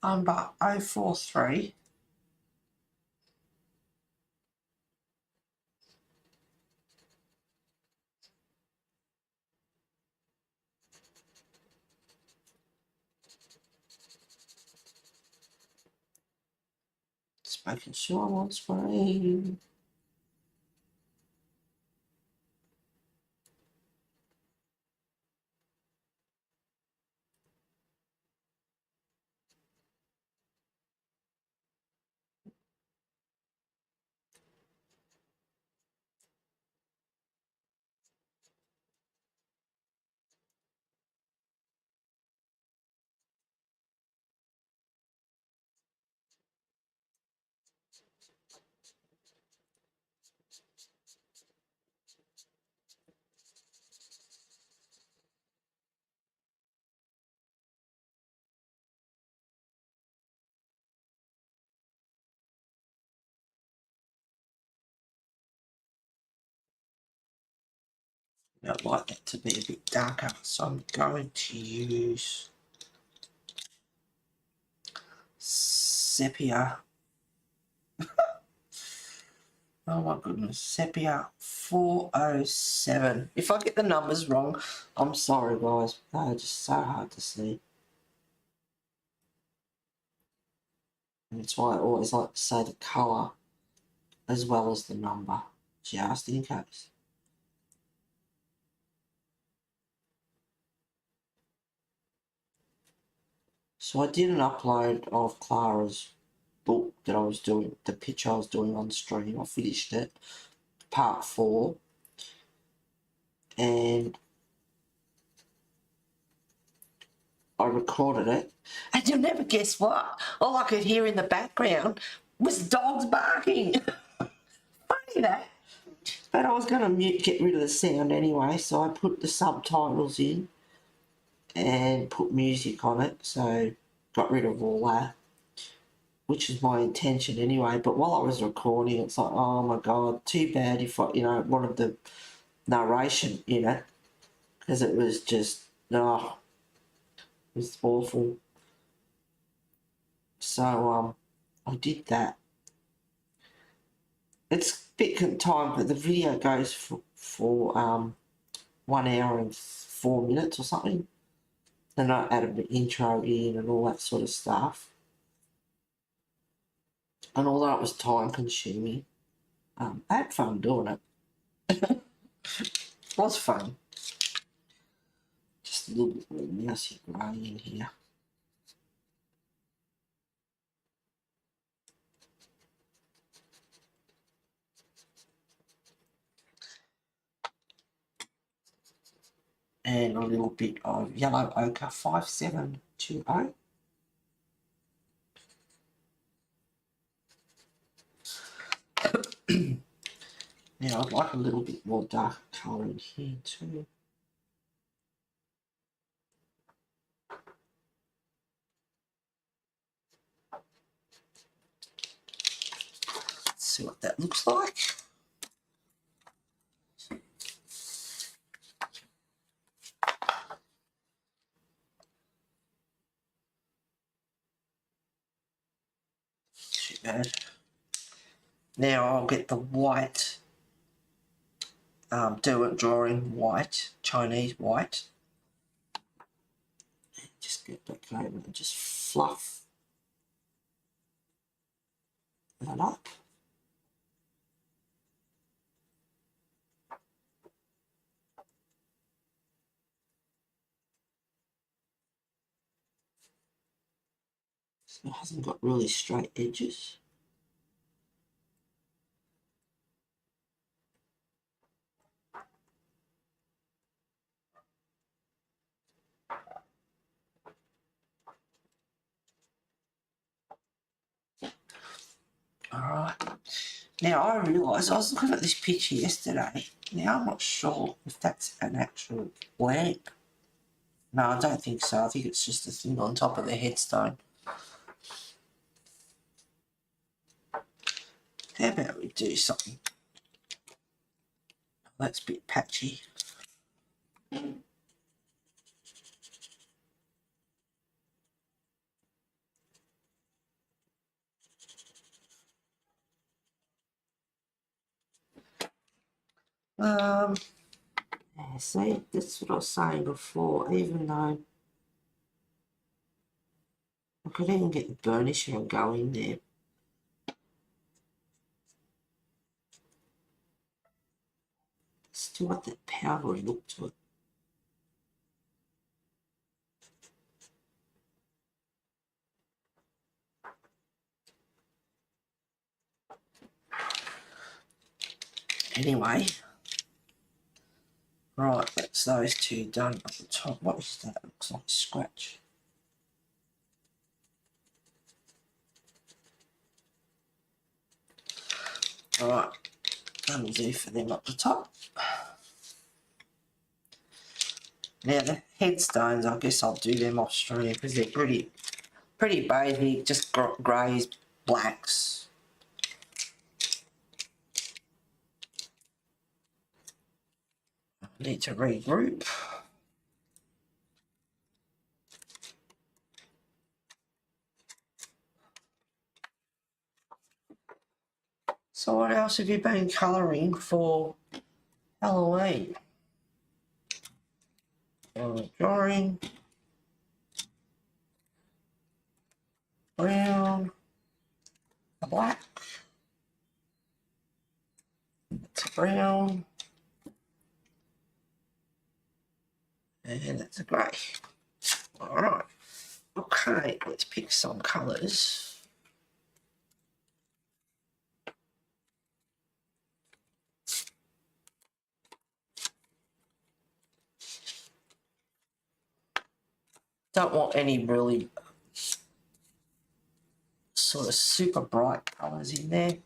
Number 043. Just making sure I'm on screen. I'd like that to be a bit darker, so I'm going to use sepia. Oh my goodness, sepia 407. If I get the numbers wrong, I'm sorry guys, they're just so hard to see. And that's why I always like to say the colour as well as the number, just in case. So I did an upload of Clara's book that I was doing, the pitch I was doing on stream. I finished it, part 4. And I recorded it. And you'll never guess what? All I could hear in the background was dogs barking. Funny that. But I was going to get rid of the sound anyway, so I put the subtitles in and put music on it, so got rid of all that, which is my intention anyway. But while I was recording, it's like, oh my god, too bad if I, wanted the narration in it, because it was just, it was awful. So I did that. It's a bit time, but the video goes for 1 hour and 4 minutes or something. Then I added the intro in and all that sort of stuff. And although it was time consuming, I had fun doing it. It was fun. Just a little bit more mousy grey in here. And a little bit of yellow ochre 5720. Now I'd like a little bit more dark colour in here too. Let's see what that looks like. Too bad. Now I'll get the white, drawing white, Chinese white. And just get back over and just fluff that up. So it hasn't got really straight edges. Alright, now I realise I was looking at this picture yesterday. Now I'm not sure if that's an actual lamp. No, I don't think so. I think it's just a thing on top of the headstone. How about we do something? That's a bit patchy. Yeah, see, that's what I was saying before, even though I could even get the burnisher and go in there. Still got that powdery look to it. Anyway, right, that's those two done at the top. What is that? It looks like a scratch. Alright, that'll do for them up the top. Now the headstones, I guess I'll do them off stream because they're pretty basic, just greys, blacks. I need to regroup. So what else have you been colouring for Halloween? Drawing, brown, black, that's a brown, and that's a grey. Alright, okay, let's pick some colours. Don't want any really sort of super bright colours in there.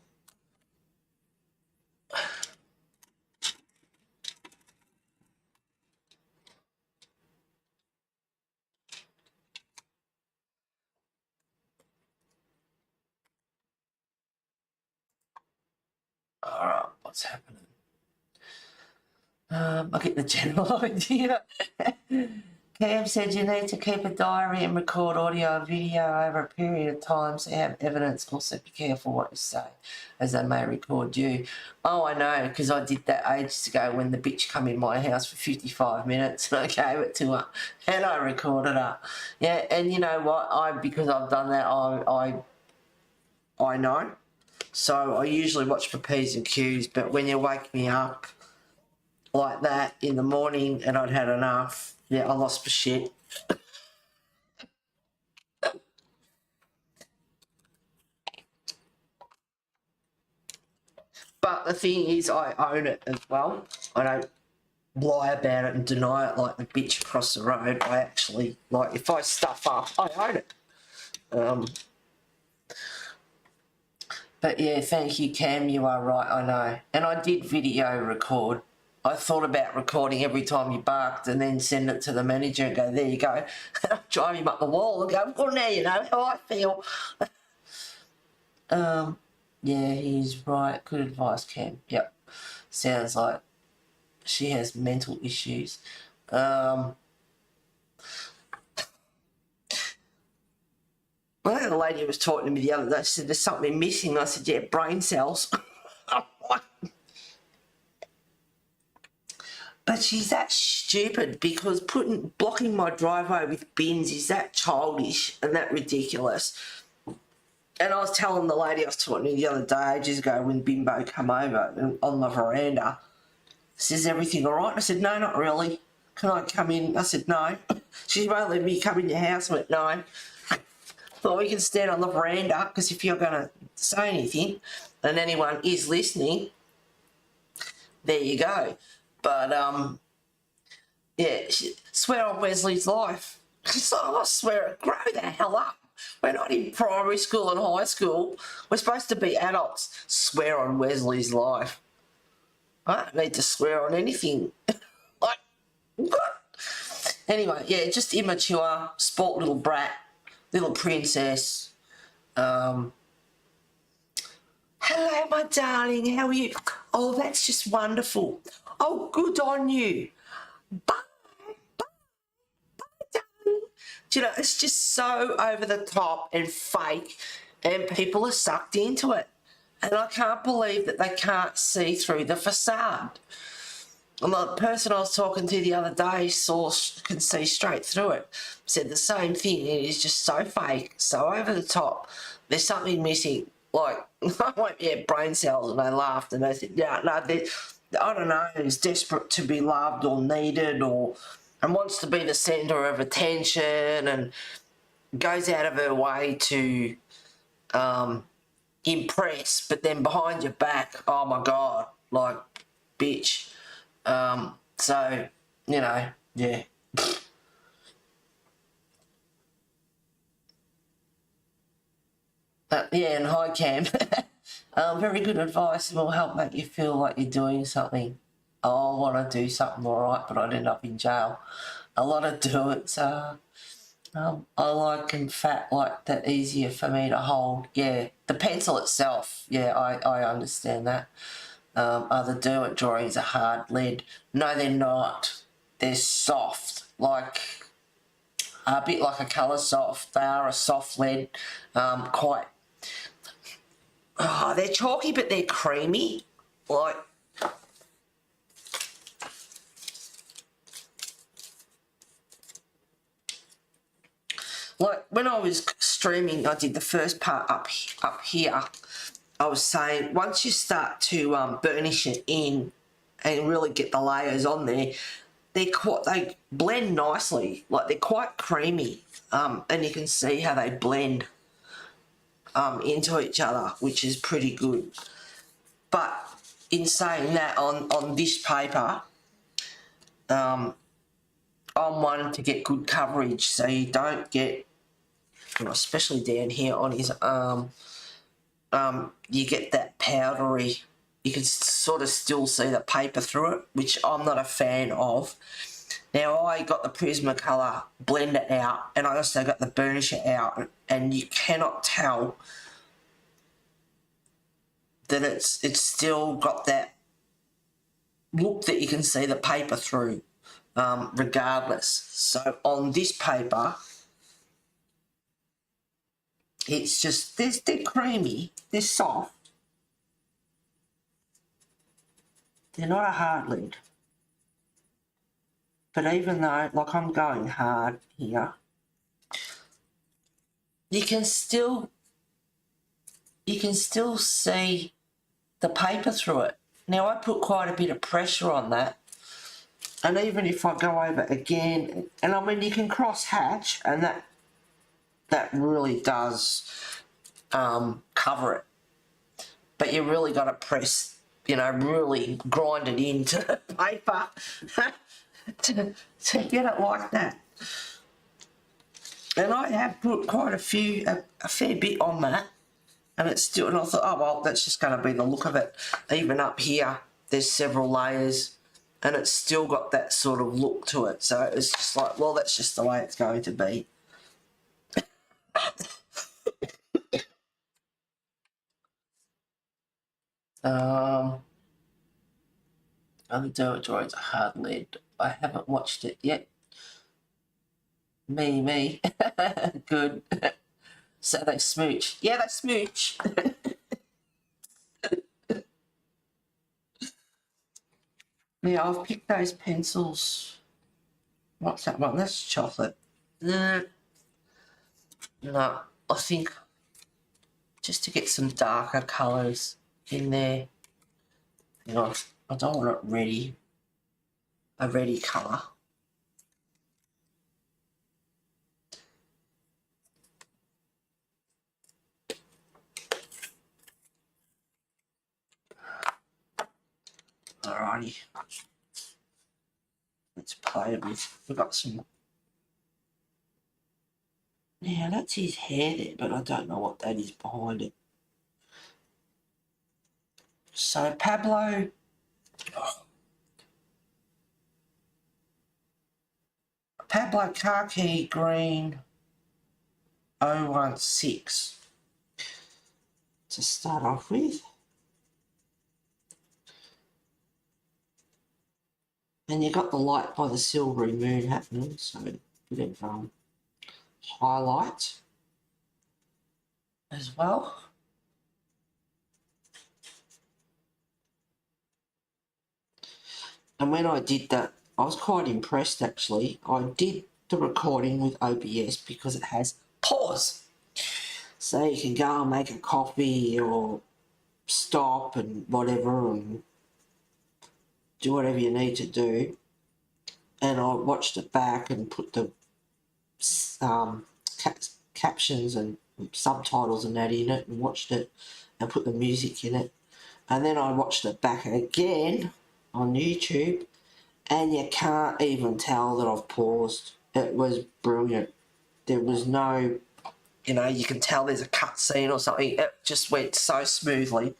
Alright, what's happening? I get the general idea. Cam said you need to keep a diary and record audio and video over a period of time so you have evidence. Also be careful what you say, as they may record you. Oh, I know, because I did that ages ago when the bitch come in my house for 55 minutes and I gave it to her and I recorded her. Yeah, and you know what? Because I've done that, I know. So I usually watch for P's and Q's, but when you wake me up like that in the morning and I'd had enough, yeah, I lost my shit. But the thing is, I own it as well. I don't lie about it and deny it like the bitch across the road. I actually, like, if I stuff up, I own it. But yeah, thank you, Cam. You are right, I know. And I did video record. I thought about recording every time you barked and then send it to the manager and go, there you go. Drive him up the wall and go, well, now you know how I feel. Yeah, he's right. Good advice, Cam. Yep. Sounds like she has mental issues. Well, the lady was talking to me the other day, she said, there's something missing. I said, yeah, brain cells. But she's that stupid because blocking my driveway with bins is that childish and that ridiculous. And I was telling the lady I was talking to the other day, ages ago, when Bimbo come over on the veranda, says, everything all right? I said, no, not really. Can I come in? I said, no. She won't let me come in your house. I went, no. Thought we can stand on the veranda because if you're going to say anything and anyone is listening, there you go. But, yeah, swear on Wesley's life. So I swear, grow the hell up. We're not in primary school and high school. We're supposed to be adults. Swear on Wesley's life. I don't need to swear on anything. Like, what? Anyway, yeah, just immature, sport little brat, little princess. Hello, my darling. How are you? Oh, that's just wonderful. Oh, good on you. Bye. You know, it's just so over the top and fake, and people are sucked into it. And I can't believe that they can't see through the facade. And the person I was talking to the other day can see straight through it. Said the same thing. It is just so fake, so over the top. There's something missing. Like, I went, yeah, brain cells, and they laughed and they said, yeah, no, I don't know, is desperate to be loved or needed and wants to be the centre of attention and goes out of her way to impress, but then behind your back, oh my God, like, bitch. So, you know, yeah. Yeah, and hi, Cam. Very good advice and will help make you feel like you're doing something. Oh, I want to do something all right, but I'd end up in jail. A lot of doings are, I like them fat, like that, easier for me to hold. Yeah, the pencil itself, yeah, I understand that. Other do-it drawings are hard lead. No, they're not. They're soft, like a bit like a colour soft. They are a soft lead, quite. Oh, they're chalky, but they're creamy. Like when I was streaming, I did the first part up here. I was saying once you start to burnish it in and really get the layers on there, they blend nicely. Like they're quite creamy, and you can see how they blend into each other, which is pretty good. But in saying that, on this paper, I'm wanting to get good coverage so you don't get, especially down here on his arm, you get that powdery, you can sort of still see the paper through it, which I'm not a fan of. Now I got the Prismacolor blender out and I also got the burnisher out, and you cannot tell that it's still got that look that you can see the paper through. regardless. So on this paper, it's just, they're creamy, they're soft. They're not a hard lead. But even though, like, I'm going hard here, you can still see the paper through it. Now, I put quite a bit of pressure on that. And even if I go over again, and I mean, you can cross hatch, and that really does cover it. But you really got to press, you know, really grind it into the paper to get it like that. And I have put quite a fair bit on that, and it's still, and I thought, oh well, that's just going to be the look of it. Even up here, there's several layers, and it's still got that sort of look to it. So it's just like, well, that's just the way it's going to be. Other territories are hard lead. I haven't watched it yet. Me. Good. So they smooch. Yeah, they smooch. Yeah, I've picked those pencils. What's that one? That's chocolate. No, I think just to get some darker colours in there. You know, I don't want it a ready colour. Alrighty. Let's play a bit. We've got some. Yeah, that's his hair there, but I don't know what that is behind it. So Pablo. Pablo Khaki Green 016 to start off with. And you got the light by the silvery moon happening, so a bit of highlight as well. And when I did that, I was quite impressed actually. I did the recording with OBS because it has pause. So you can go and make a coffee or stop and whatever and do whatever you need to do. And I watched it back and put the captions and subtitles and that in it and watched it and put the music in it. And then I watched it back again on YouTube, and you can't even tell that I've paused. It was brilliant. There was no, you know, you can tell there's a cut scene or something. It just went so smoothly.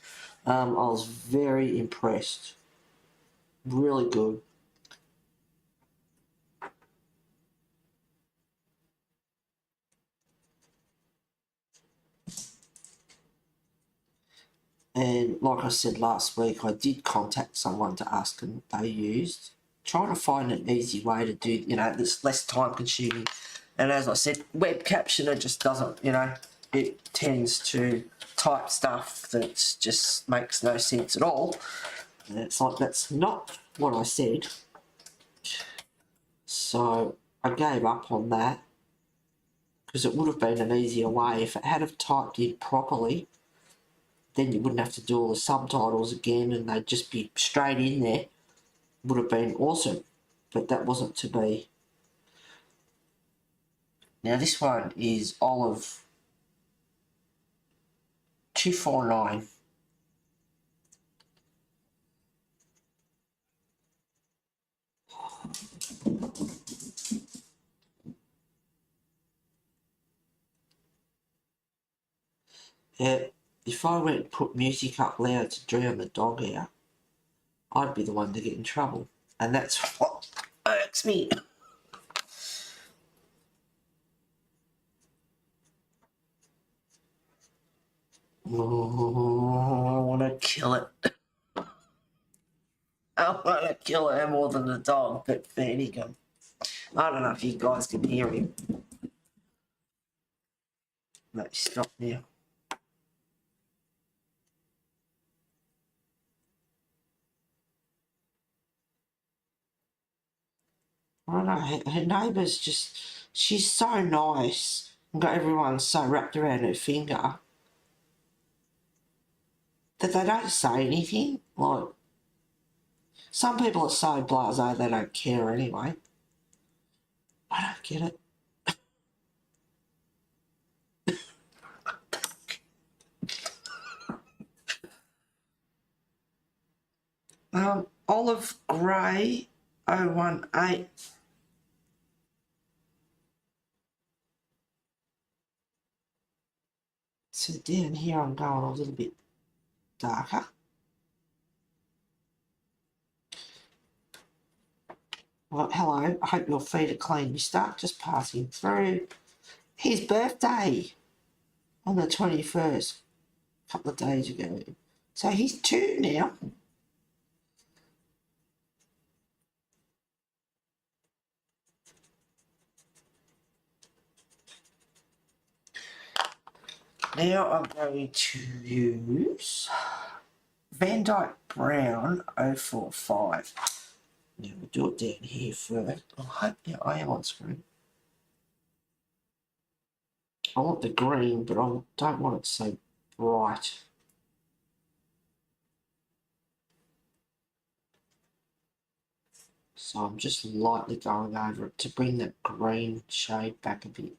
I was very impressed. Really good. And like I said last week, I did contact someone to ask them they used. Trying to find an easy way to do, you know, that's less time consuming. And as I said, web captioner just doesn't, you know, it tends to type stuff that just makes no sense at all. And it's like, that's not what I said. So I gave up on that because it would have been an easier way. If it had have typed in properly, then you wouldn't have to do all the subtitles again and they'd just be straight in there. Would have been awesome, but that wasn't to be. Now this one is Olive 249. Yeah, if I went and put music up loud to drown the dog out, I'd be the one to get in trouble. And that's what irks me. Oh, I want to kill it. I want to kill her more than the dog, but feeding him. I don't know if you guys can hear him. Let's stop now. I don't know, her neighbour's just, she's so nice. And got everyone so wrapped around her finger that they don't say anything. Like, some people are so blasé they don't care anyway. I don't get it. Olive grey 018. So down here I'm going a little bit darker. Well, hello, I hope your feet are clean, mister. Just passing through. His birthday on the 21st, a couple of days ago. So he's 2 now. Now I'm going to use Van Dyke Brown 045. Now we'll do it down here first. I hope I am on screen. I want the green, but I don't want it so bright. So I'm just lightly going over it to bring that green shade back a bit.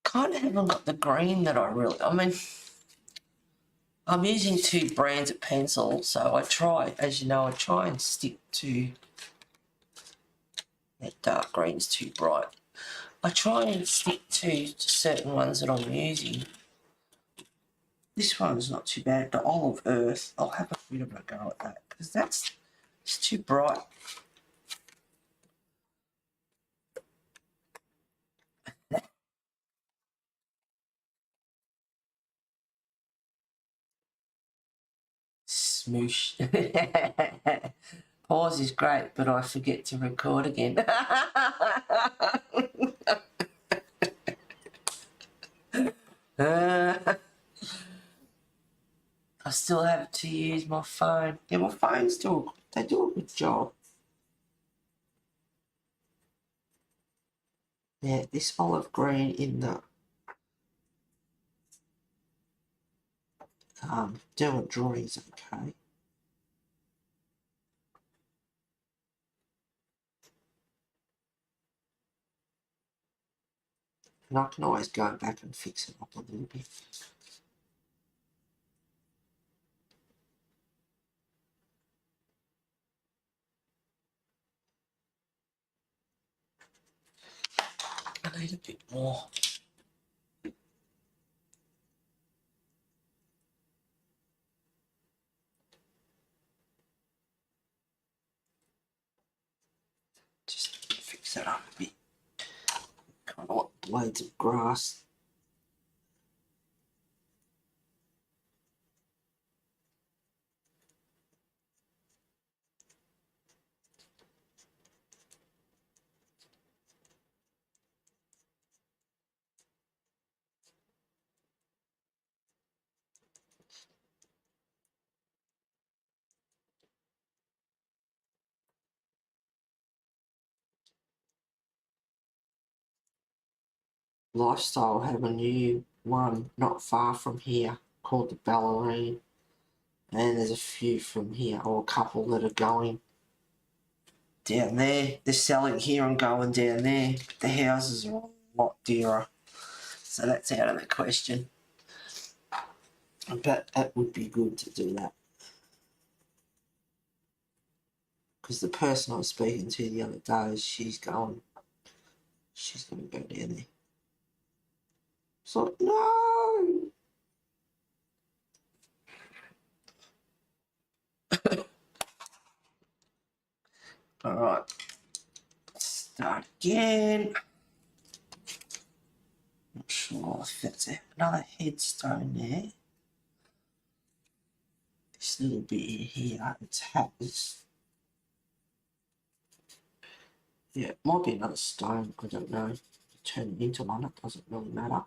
Kind of haven't got the green that I mean, I'm using 2 brands of pencil, so I try, as you know, I try and stick to that dark green's too bright. I try and stick to certain ones that I'm using. This one's not too bad, the Olive Earth. I'll have a bit of a go at that because it's too bright. Smoosh. Pause is great, but I forget to record again. I still have to use my phone. Yeah, my phones they do a good job. Yeah, this olive green in the doing drawings, okay. And I can always go back and fix it up a little bit. I need a bit more. Just fix that up a bit. Kind of want blades of grass. Lifestyle have a new one not far from here called the Ballerine. And there's a few from here, or a couple that are going down there. They're selling here and going down there. But the houses are a lot dearer. So that's out of the question. But it would be good to do that. Because the person I was speaking to the other day, she's going to go down there. So, no! Alright. Start again. Not sure if that's another headstone there. This little bit here, it's yeah, it might be another stone, I don't know. Turn it into one, it doesn't really matter.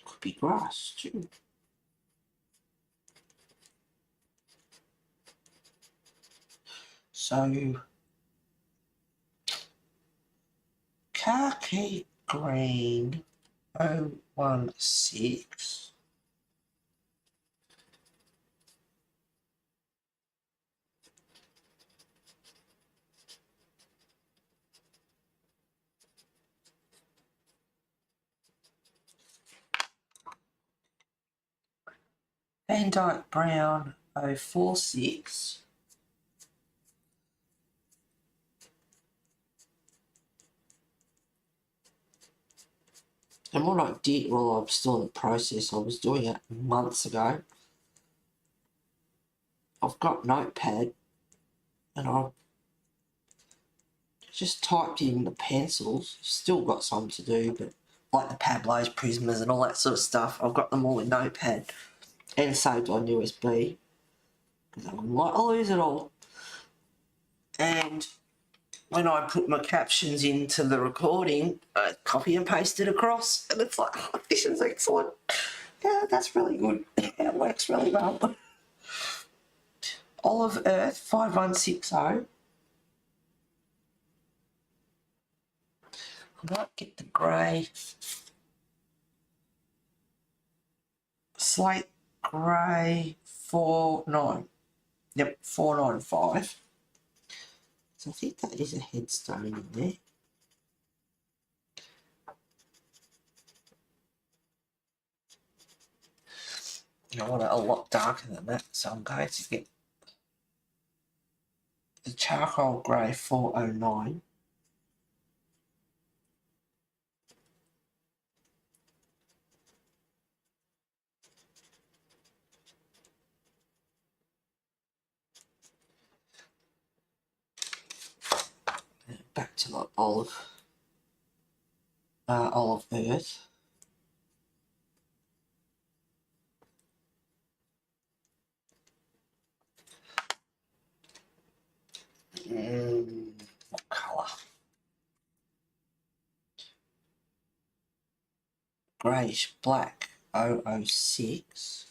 Could be grass too. So, khaki green 016. Van Dyke Brown 046. And what I did while I was still in the process, I was doing it months ago. I've got Notepad and I just typed in the pencils. Still got some to do, but like the Pablo's, Prismas and all that sort of stuff, I've got them all in Notepad and saved on USB because I wouldn't like to lose it all. And when I put my captions into the recording, I copy and paste it across, and it's like, oh, this is excellent. Yeah, that's really good. It works really well. Olive Earth 5160. I might get the grey. Slate grey 49. Yep, 495. So I think that is a headstone in there. I want it a lot darker than that, so I'm going to get the charcoal grey 409. Back to the olive earth. What colour? Greyish black 006.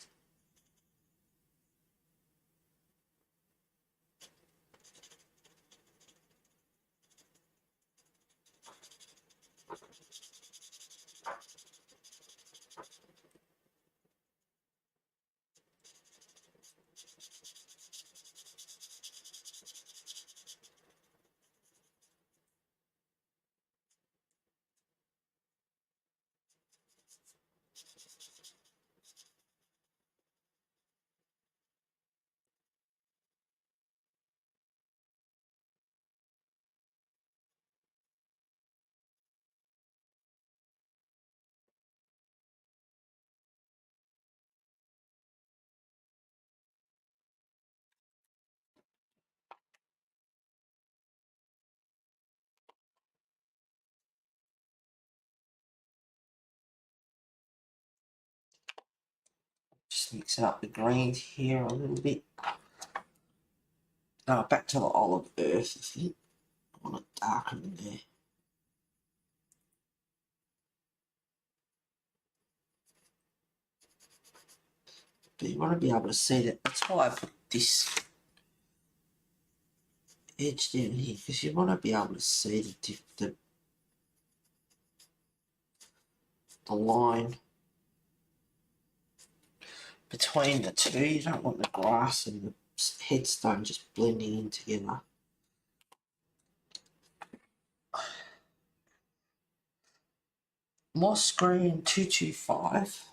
Just mixing up the greens here a little bit. Now back to the olive earth, I think. I want it darker in there. But you want to be able to see that. That's why I put this edge down here, because you want to be able to see the line between the two. You don't want the grass and the headstone just blending in together. Moss Green 225.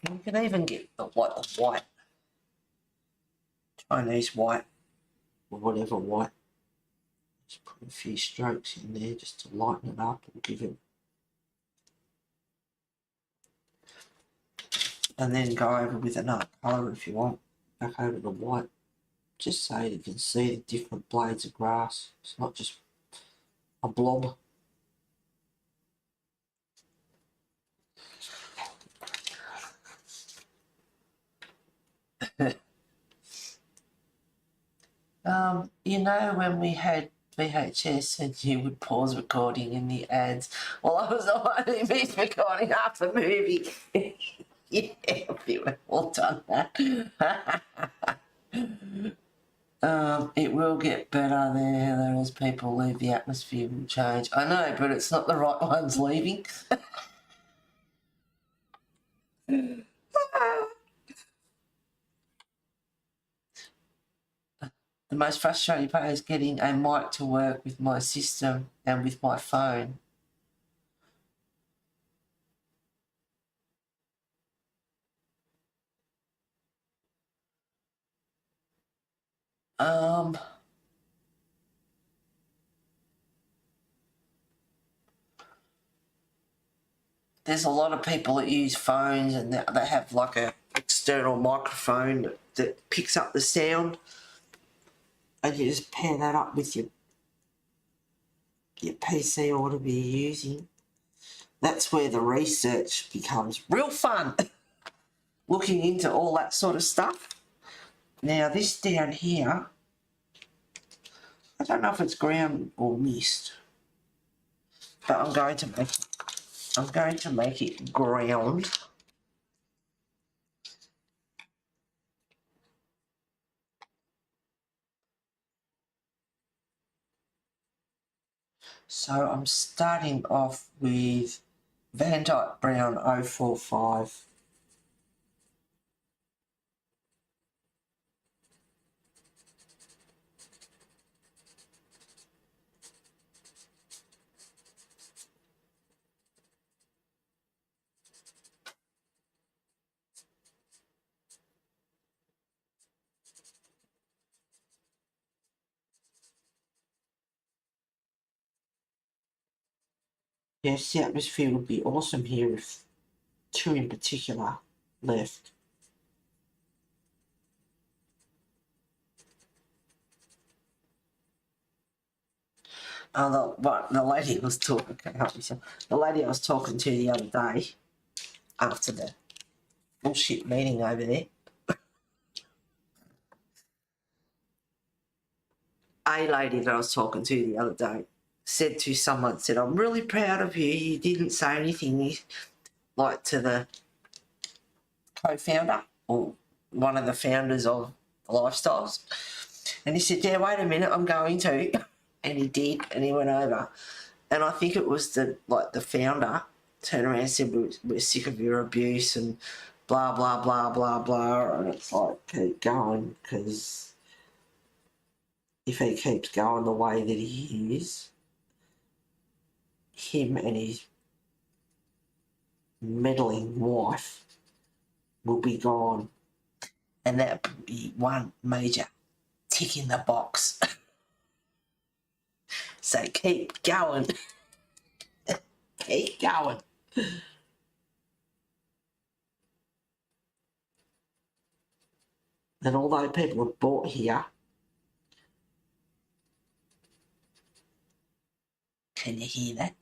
You can even get the white, Chinese white, or whatever white. Just put a few strokes in there just to lighten it up and give it. And then go over with another colour if you want, back over the white, just so you can see the different blades of grass. It's not just a blob. You know when we had VHS and you would pause recording in the ads? Well, I was only missed recording half the movie. Yeah, we've all done that. It will get better there as people leave. The atmosphere will change. I know, but it's not the right ones leaving. The most frustrating part is getting a mic to work with my system and with my phone. There's a lot of people that use phones and they have like a external microphone that picks up the sound, and you just pair that up with your PC or whatever you're using. That's where the research becomes real fun. Looking into all that sort of stuff. Now this down here, I don't know if it's ground or mist, but I'm going to make it ground. So I'm starting off with Van Dyke Brown 045. Yes, the atmosphere would be awesome here if two in particular left. The lady I was talking, the lady I was talking to the other day after the bullshit meeting over there, a lady that I was talking to the other day said to someone, said, I'm really proud of you. You didn't say anything like to the co-founder or one of the founders of Lifestyles. And he said, yeah, wait a minute, I'm going to. And he did, and he went over. And I think it was the founder turned around and said, we're sick of your abuse and blah, blah, blah, blah, blah. And it's like, keep going, because if he keeps going the way that he is, him and his meddling wife will be gone. And that would be one major tick in the box. So keep going. Keep going. And although people have bought here, can you hear that?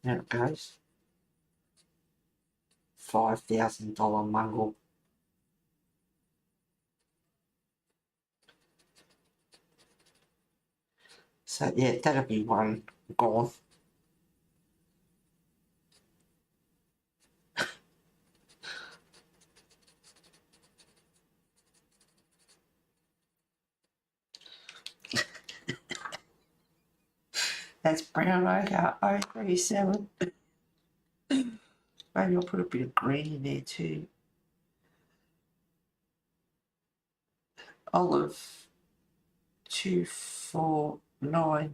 There it goes. $5,000 mungle. So yeah, that'll be one gone. That's brown ochre 037. Maybe I'll put a bit of green in there too. Olive 249.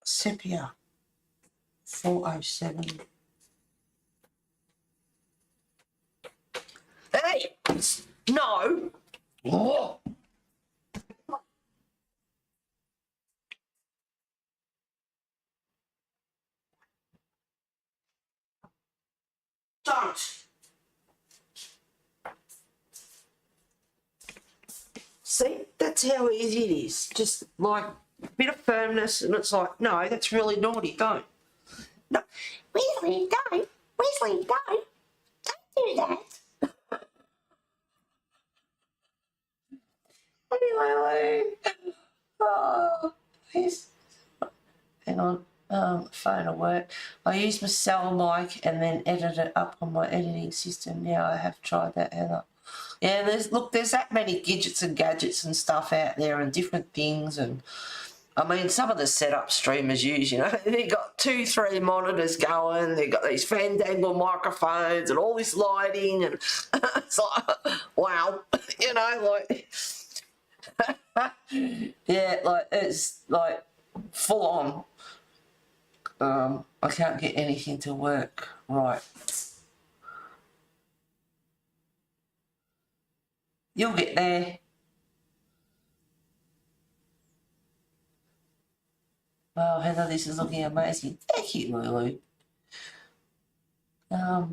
Sepia 407. Hey! No! Oh. Don't! See, that's how easy it is. Just like a bit of firmness, and it's like, no, that's really naughty. Don't. No, Weasley, don't. Weasley, don't. Don't do that. Anyway, oh, yes. Hang on. Phone will work. I use my cell mic and then edit it up on my editing system. Now I have tried that, Heather. Yeah, there's that many gadgets and stuff out there and different things, and I mean some of the setup streamers use, you know, they've got 2-3 monitors going, they've got these fandangle microphones and all this lighting, and it's like, wow, you know, like yeah, like it's like full on. I can't get anything to work right. You'll get there. Wow, Heather, this is looking amazing. Thank you, Lulu. I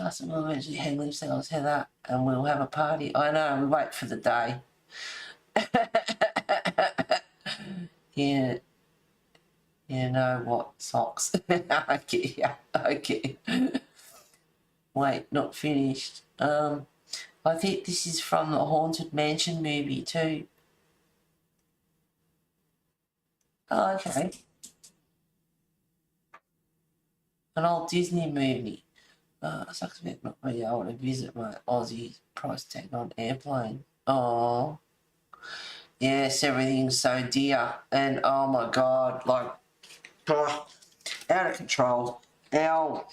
said, we'll eventually hang themselves, Heather, and we'll have a party. I know, we wait for the day. Yeah. You know what, socks. Okay, yeah, okay. Wait, not finished. I think this is from the Haunted Mansion movie too. Oh, okay. An old Disney movie. Sucks a bit not really able to visit my Aussie price tag on airplane. Oh. Yes, everything's so dear. And oh my God, like, out of control. Our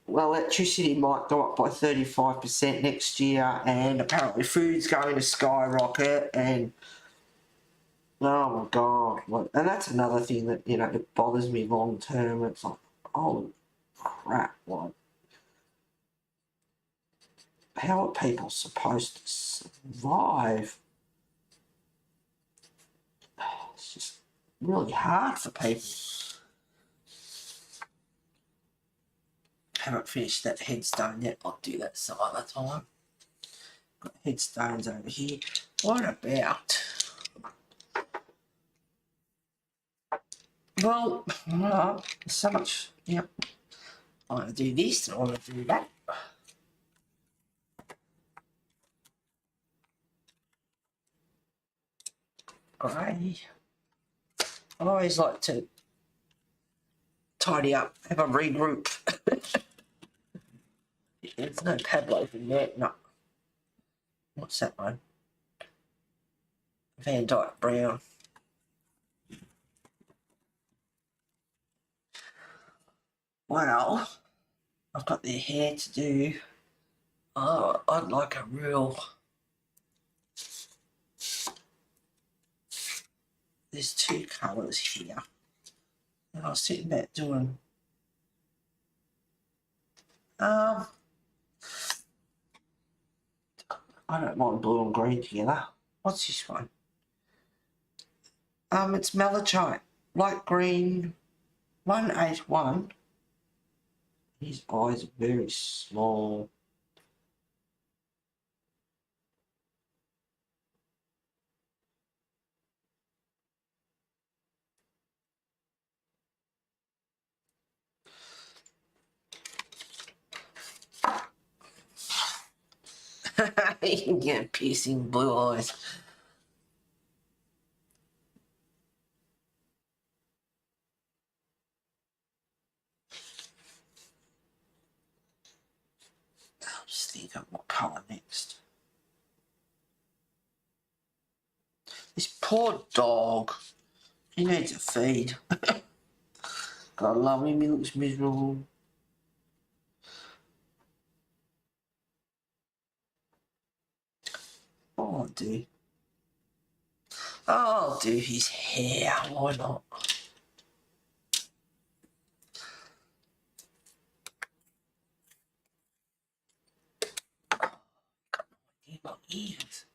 electricity might go up by 35% next year, and apparently food's going to skyrocket, and oh my God, and that's another thing that, you know, it bothers me long term. It's like, oh crap, like, how are people supposed to survive? It's just really hard for people. Haven't finished that headstone yet. I'll do that some other time. Got headstones over here. What about? Well, so much. Yep. I want to do this. I want to do that. Grey. I always like to tidy up, have a regroup. There's no Pablo in there. No. What's that one? Van Dyke Brown. Well, I've got their hair to do. Oh, I'd like a real... There's 2 colours here. And I was sitting back doing... I don't mind blue and green together. What's this one? It's malachite, light green, 181. His eyes are very small. You can get piercing blue eyes. I'll just think of what colour next. This poor dog. He needs a feed. God love him, he looks miserable. Oh, I'll do his hair, why not? He got ears.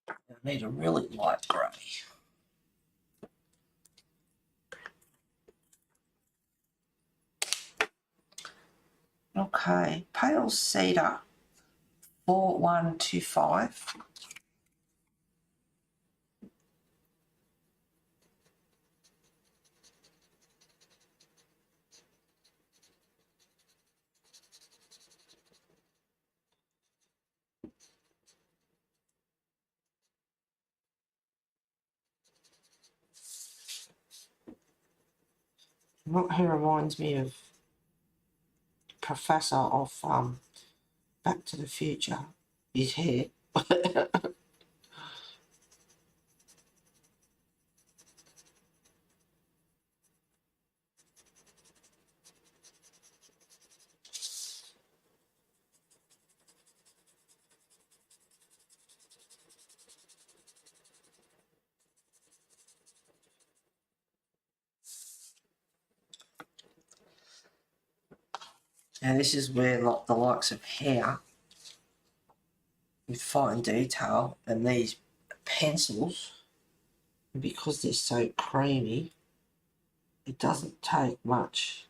I need a really light grey. Okay, pale cedar 4125. What he reminds me of Professor of Back to the Future. His hair. Now this is where like the likes of hair with fine detail and these pencils, because they're so creamy, it doesn't take much,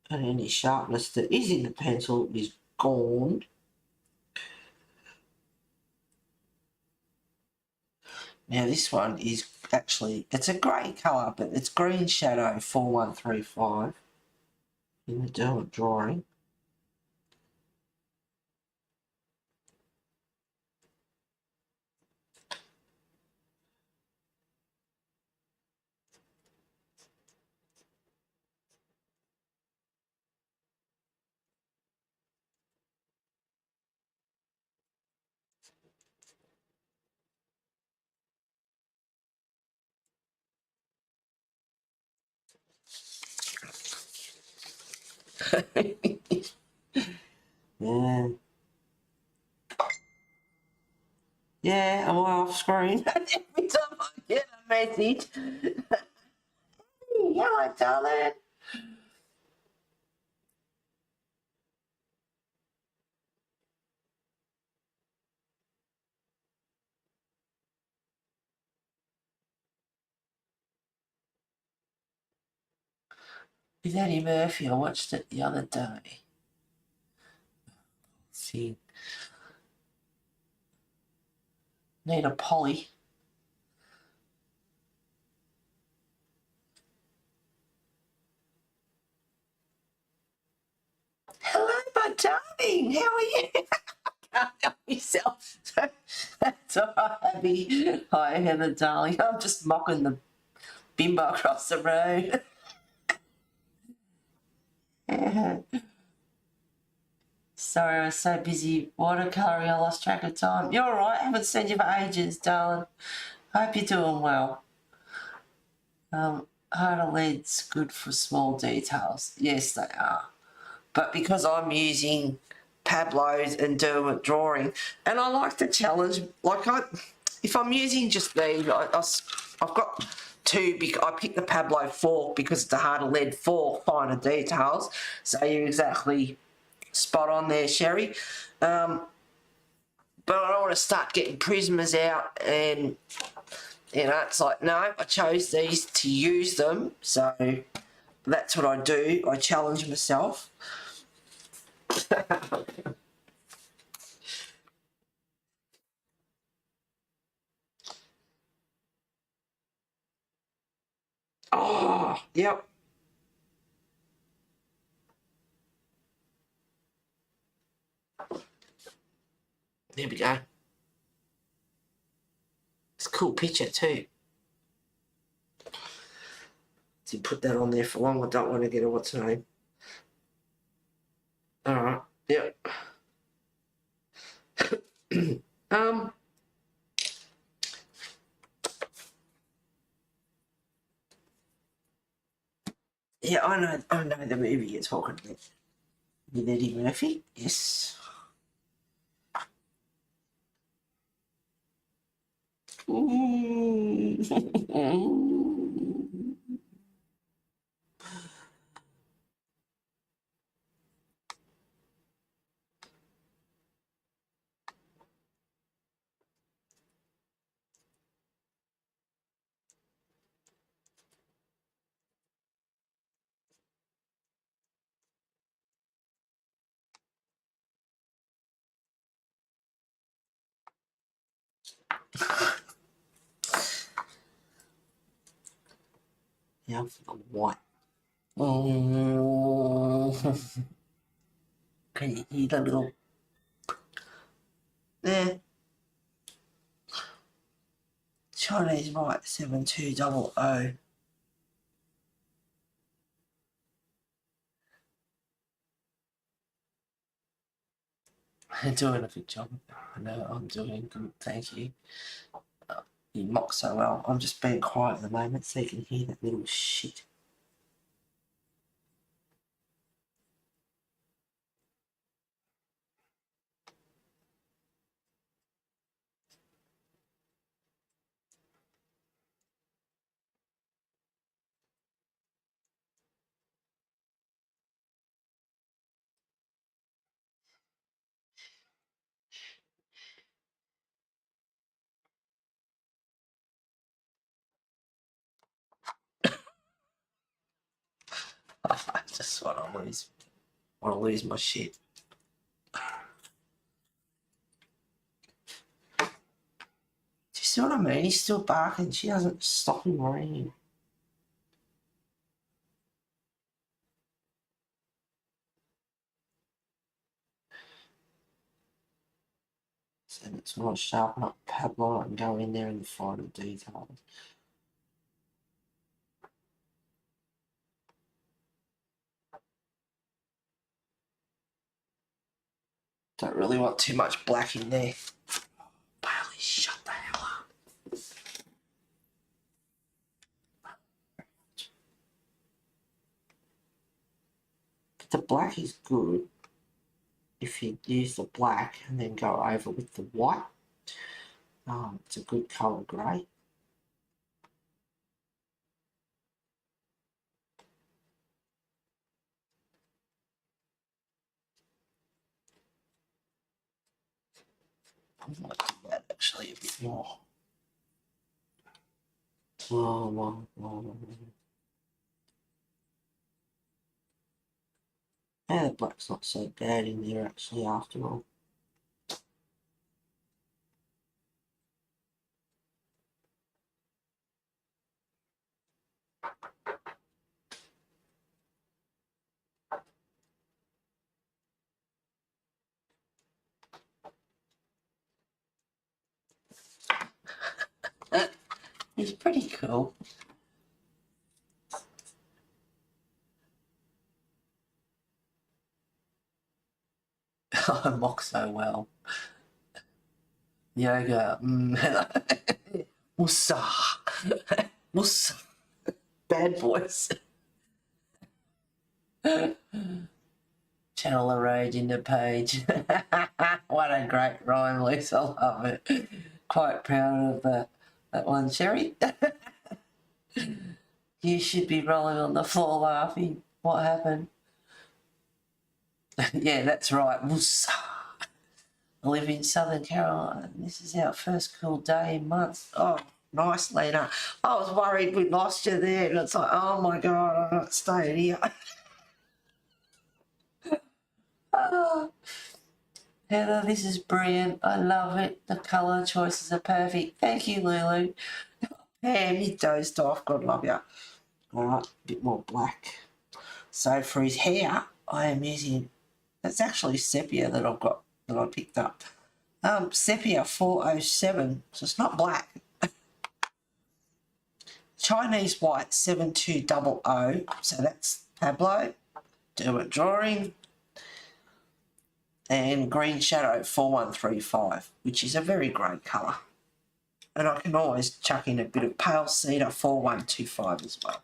and any sharpness that is in the pencil is gone. Now this one is actually, it's a grey colour, but it's green shadow 4135 in the Derwent drawing. Yeah. Yeah, am I off screen? Every time I get a message. Hello, darling. With Eddie Murphy, I watched it the other day. See. Need a Polly. Hello, my darling. How are you? Can't help myself. That's all right, Abby. Hi, Heather, darling. I'm just mocking the bimbo across the road. Sorry, I was so busy watercolouring, I lost track of time. You're all right. I haven't seen you for ages, darling. Hope you're doing well. Heart of lead's good for small details. Yes, they are. But because I'm using Pablo's and Derwent drawing, and I like the challenge, if I'm using just these, I've got two, I picked the Pablo fork because it's a harder lead for finer details, so you're exactly spot on there, Sherry. But I don't want to start getting prismas out and, you know, it's like, no, I chose these to use them, so that's what I do. I challenge myself. Oh, yep. There we go. It's a cool picture too. Did put that on there for long. I don't want to get a what's her name. All right. Yep. Yeah, I know the movie you're talking about. With Eddie Murphy. Yes. Yeah, I'm thinking what? Can you hear the little? There. Chinese right 7200. I'm doing a good job. I know I'm doing good, thank you. You mock so well. I'm just being quiet at the moment so you can hear that little shit. I just want to lose my shit. Do you see what I mean? He's still barking. She hasn't stopped him ringing. So it's want to sharpen up Pablo and go in there in the finer details. Don't really want too much black in there. Bailey, shut the hell up. But the black is good if you use the black and then go over with the white. It's a good colour grey. I might do that actually a bit more. Yeah, the black's not so bad in there actually after all. It's pretty cool. I mock so well. Yoga. Musa. Musa. Bad boys. Channel the rage in the page. What a great rhyme, Lisa. I love it. Quite proud of that one, Sherry. You should be rolling on the floor laughing. What happened? Yeah, that's right. Musa. I live in Southern Carolina. This is our first cool day in months. Oh, nice, Lena. I was worried we lost you there. And it's like, oh my God, I'm not staying here. Oh, Heather, this is brilliant. I love it. The colour choices are perfect. Thank you, Lulu. Pam, you dozed off. God love you. Alright, a bit more black. So for his hair, I am using, that's actually sepia that I've got, that I picked up. Sepia 407, so it's not black. Chinese white 7200, so that's Pablo, do it drawing. And green shadow 4135, which is a very great colour. And I can always chuck in a bit of pale cedar 4125 as well.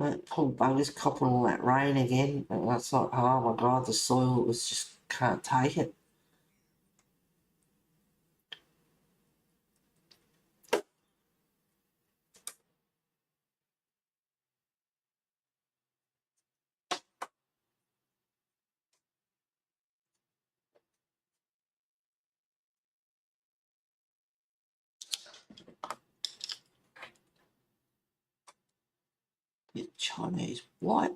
That poor bugger's copping all that rain again. And that's like, oh my God, the soil was just can't take it. Bit Chinese white.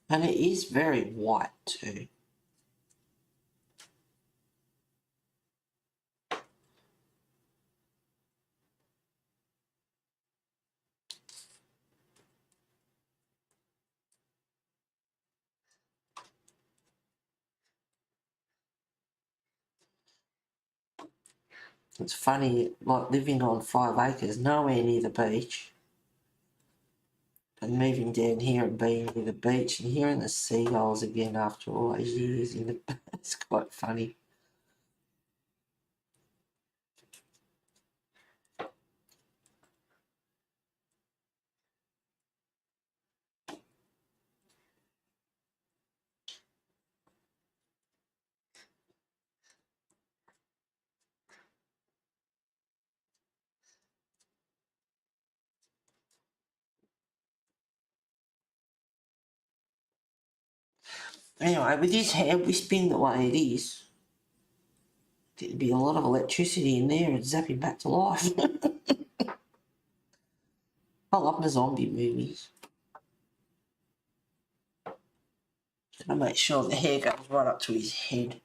And it is very white too. It's funny, like living on 5 acres, nowhere near the beach, and moving down here and being near the beach and hearing the seagulls again after all those years in the it's quite funny. Anyway, with his hair wisping the way it is, there'd be a lot of electricity in there and zap him back to life. I love the zombie movies. Gotta make sure the hair goes right up to his head.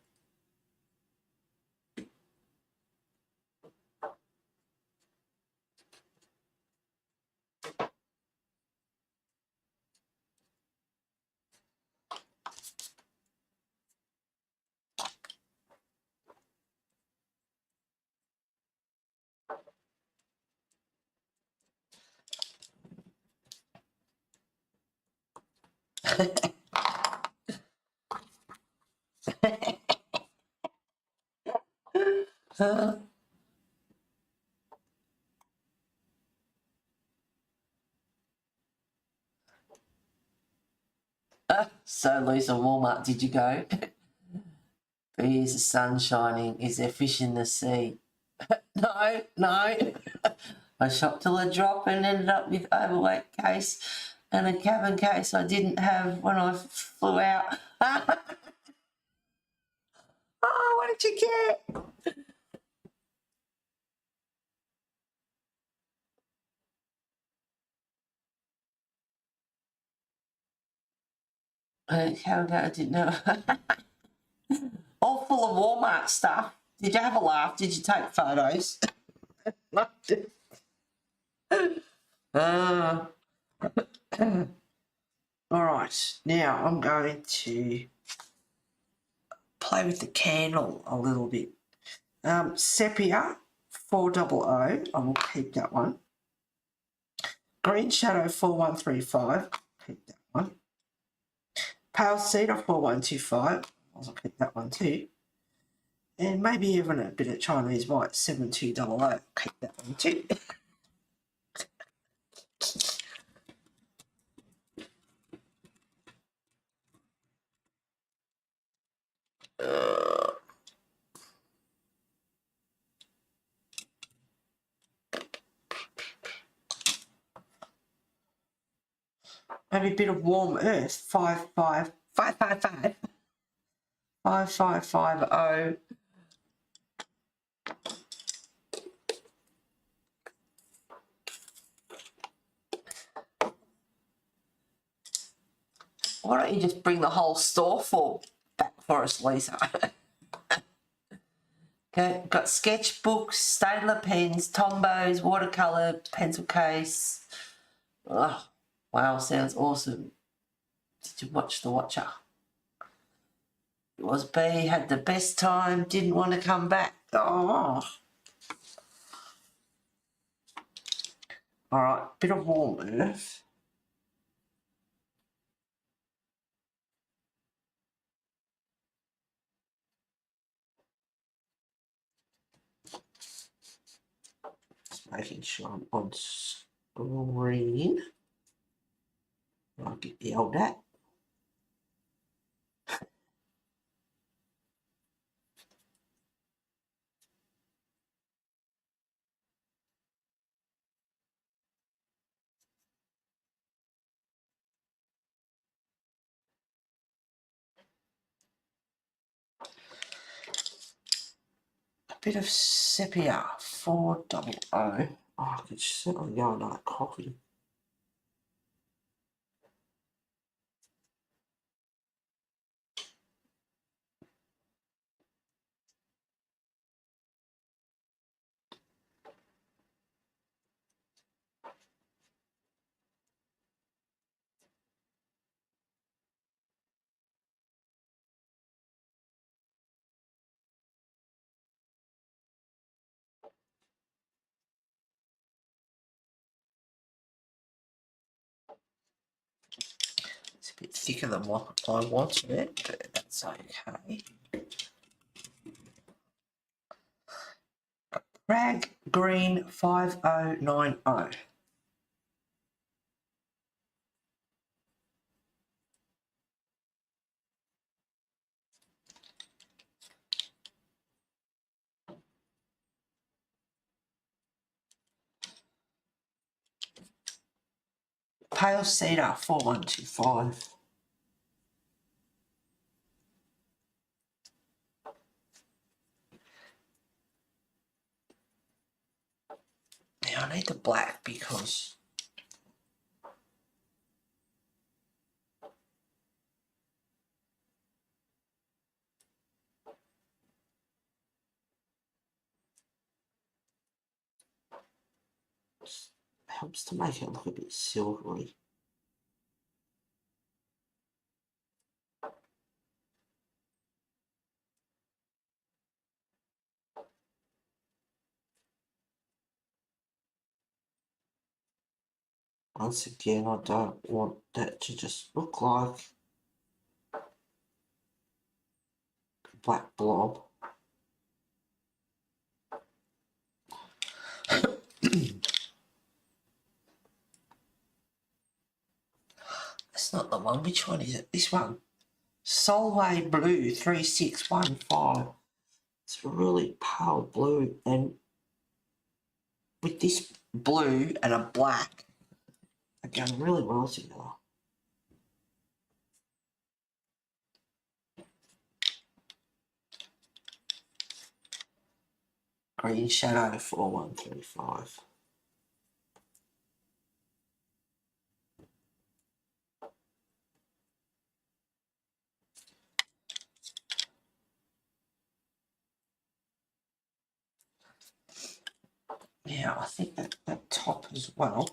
So Lisa, Walmart, did you go? Is the sun shining? Is there fish in the sea? No. I shopped till I dropped and ended up with overweight case and a cabin case I didn't have when I flew out. Oh, what did you get? I didn't know. All full of Walmart stuff. Did you have a laugh? Did you take photos? All right, now I'm going to play with the candle a little bit. Sepia 400, I will keep that one. Green Shadow 4135, keep that one. Pale Cedar 4125, I'll keep that one too. And maybe even a bit of Chinese White 7200, keep that one too. Maybe a bit of warm earth. 55555 5550. Why don't you just bring the whole store full back for us, Lisa? Okay, got sketchbooks, Staedtler pens, Tombos, watercolour, pencil case. Oh, wow, sounds awesome. Did you watch The Watcher? It was B, had the best time, didn't want to come back. Oh. All right, bit of warm earth. Just making sure I'm on screen. I'll get yelled at. A bit of sepia, 400. Oh, I could sit on yellow night coffee. It's a bit thicker than what I wanted it, but that's okay. Rag Green 5090. Pale Cedar 4125. Now I need the black because it helps to make it look a bit silvery. Once again, I don't want that to just look like a black blob. That's not the one. Which one is it? This one. Solway Blue 3615. It's a really pale blue, and with this blue and a black, they go really well together. Green Shadow 4135. Yeah, I think that top as well.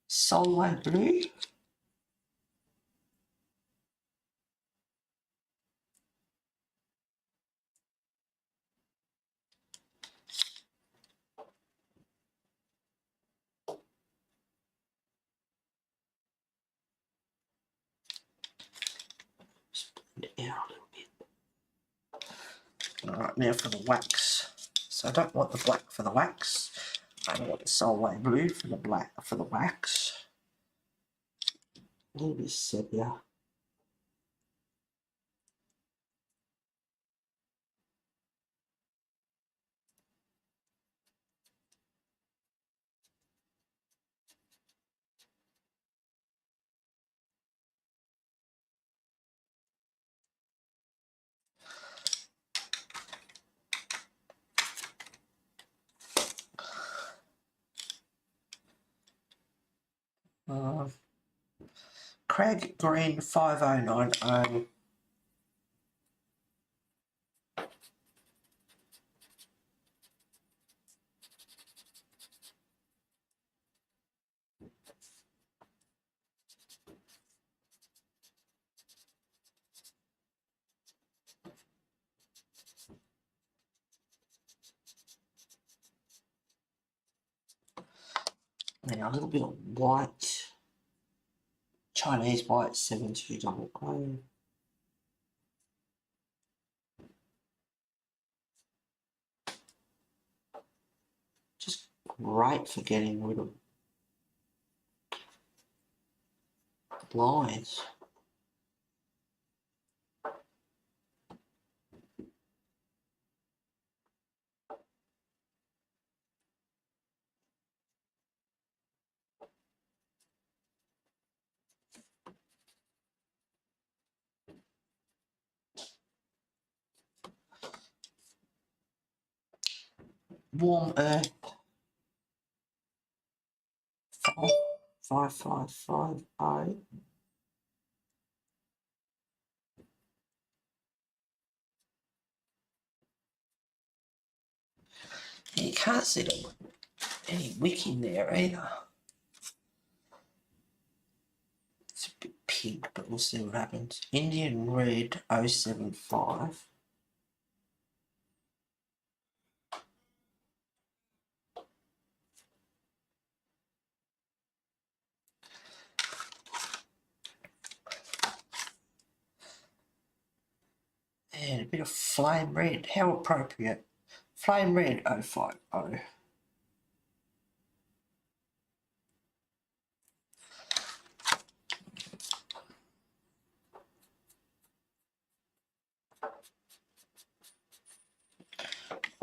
Solway Blue. Just blend it out a little bit. Alright, now for the wax. So I don't want the black for the wax. I want the Solway Blue for the black for the wax. A little bit sepia. Craig Green 5090. Now a little bit of white, Chinese white 7200. Just great for getting rid of lines. Warm Earth 5550. You can't see any wick in there either. It's a bit pink, but we'll see what happens. Indian Red 075. And a bit of Flame Red. How appropriate. Flame Red 050. I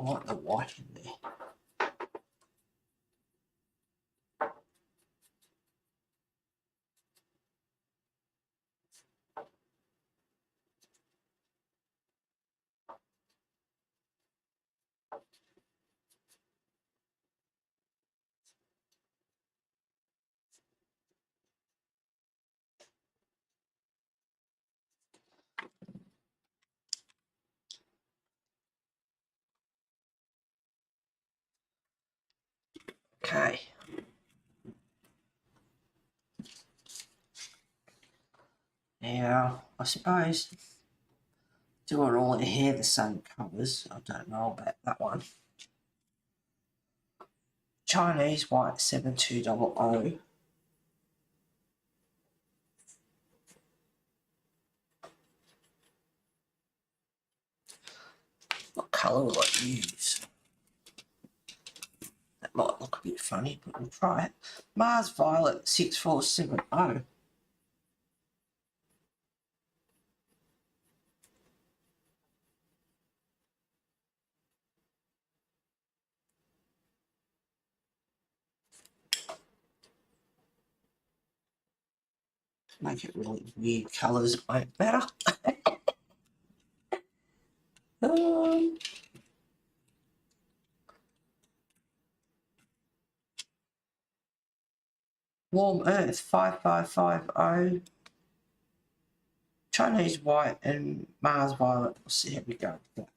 like the white in there. Okay. Now, I suppose doing all the hair the same colours. I don't know about that one. Chinese white 7200. What colour will I use? That might look a bit funny, but we'll try it. Mars Violet 6470. Make it really weird colours, it won't matter. Warm Earth 5550. Chinese white and Mars Violet. We'll see how we go with that.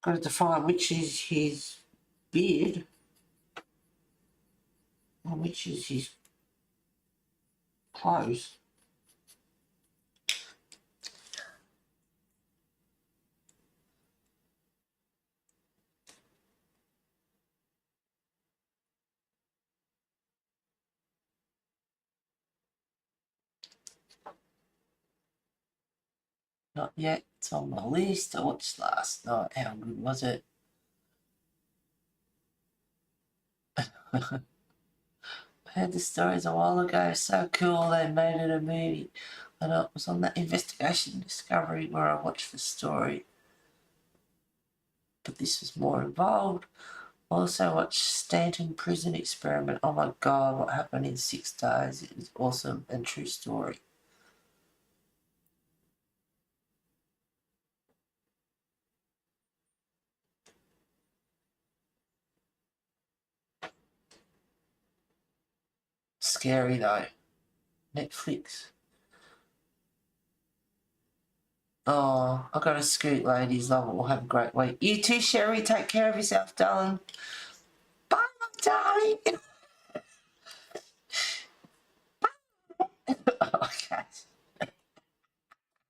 Got to define which is his beard and which is his clothes. Not yet. It's on my list. I watched last night. How good was it? I heard the stories a while ago. So cool. They made it a movie. And it was on that Investigation Discovery where I watched the story. But this was more involved. Also watched Stanton Prison Experiment. Oh my God, what happened in 6 days. It was awesome and true story. scary though. Netflix. Oh, I got to scoot, ladies. Love it. We'll have a great week. You too, Sherry. Take care of yourself, darling. Bye, my darling.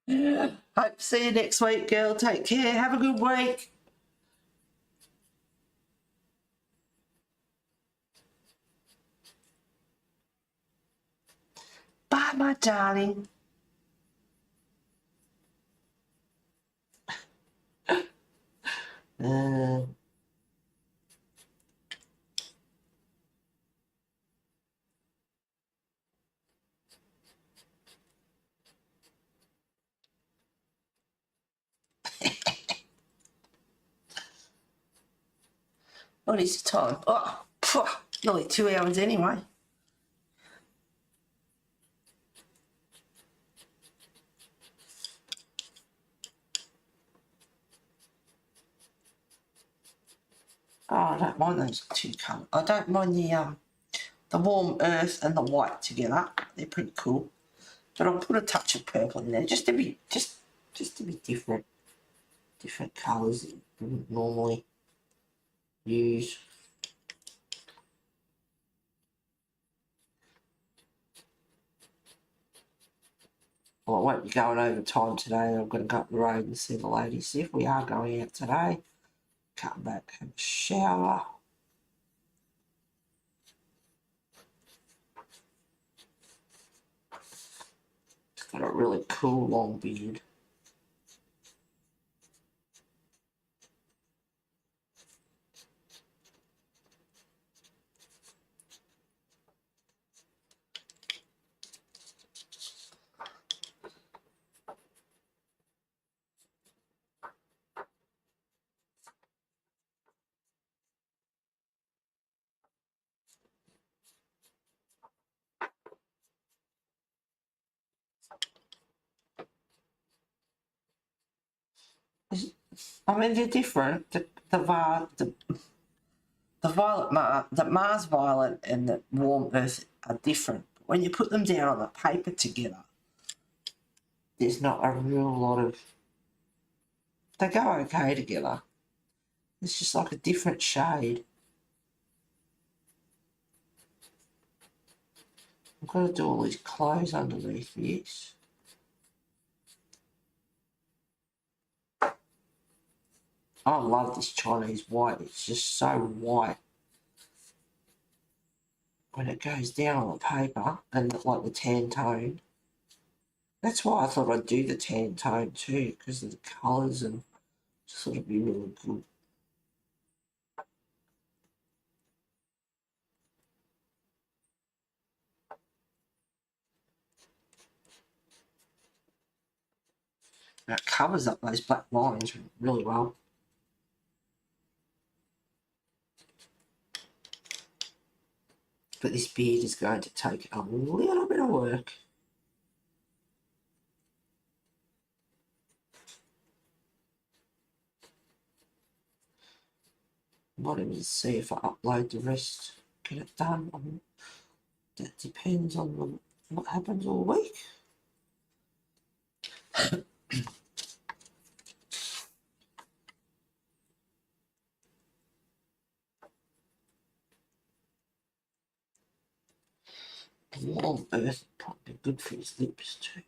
Okay. Hope to see you next week, girl. Take care. Have a good week. Bye, my darling. What is the time? Oh, nearly 2 hours anyway. Oh, I don't mind those two colours. I don't mind the warm earth and the white together. They're pretty cool. But I'll put a touch of purple in there just to be different. Different colours that you wouldn't normally use. Well, I won't be going over time today. I'm going to go up the road and see the ladies. See if we are going out today. Come back, have a shower. It's got a really cool long beard. I mean, they're different. The Mars violet and the warm earth are different. When you put them down on the paper together, there's not a real lot of. They go okay together. It's just like a different shade. I've got to do all these clothes underneath this. I love this Chinese white. It's just so white. When it goes down on the paper and like the tan tone. That's why I thought I'd do the tan tone too, because of the colours and just thought it'd be really good. And it covers up those black lines really well. But this beard is going to take a little bit of work. Not even see if I upload the rest, get it done. That depends on what happens all week. Warm earth probably good for his lips too.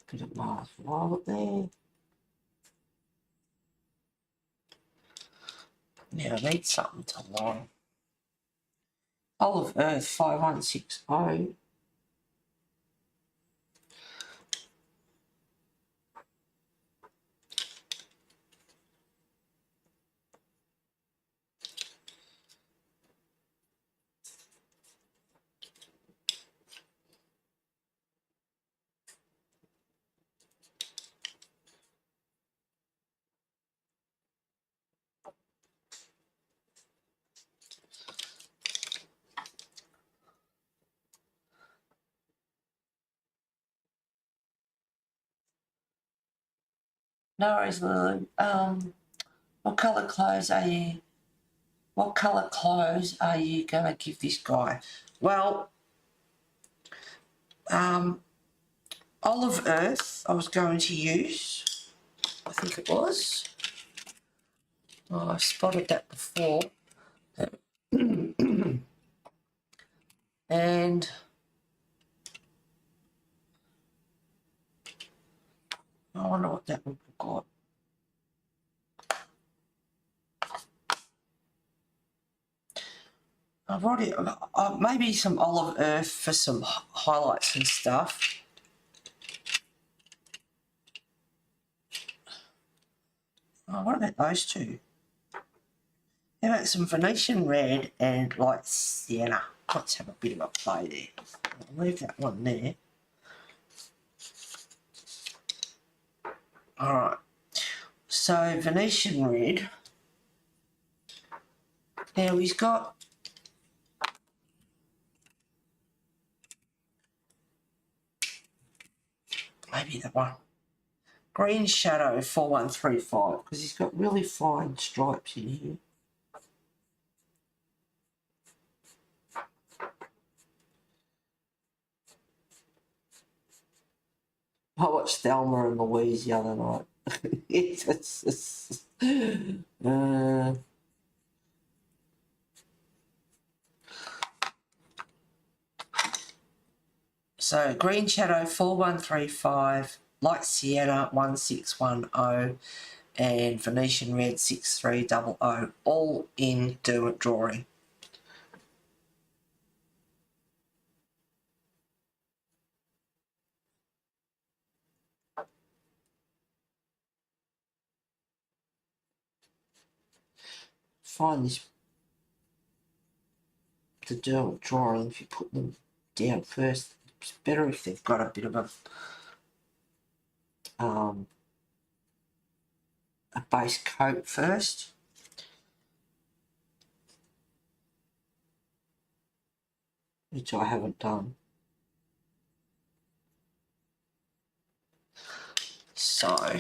Bit of Mars violet there. Now I need something to line. Olive Earth 5160. No worries, Lily. What colour clothes are you going to give this guy? Well, Olive Earth I was going to use. I think it was. Oh, I spotted that before. And I wonder what that would look like. I've already, maybe some Olive Earth for some highlights and stuff. Oh, what about those two? How about some Venetian Red and light sienna? Let's have a bit of a play there. I'll leave that one there. Alright, so Venetian Red. Now he's got maybe that one. Green Shadow 4135, because he's got really fine stripes in here. I watched Thelma and Louise the other night. So Green Shadow 4135, Light Sienna 1610, and Venetian Red 6300, all in Derwent Drawing. Find this, the Derwent Drawing, if you put them down first, it's better if they've got a bit of a base coat first. Which I haven't done. So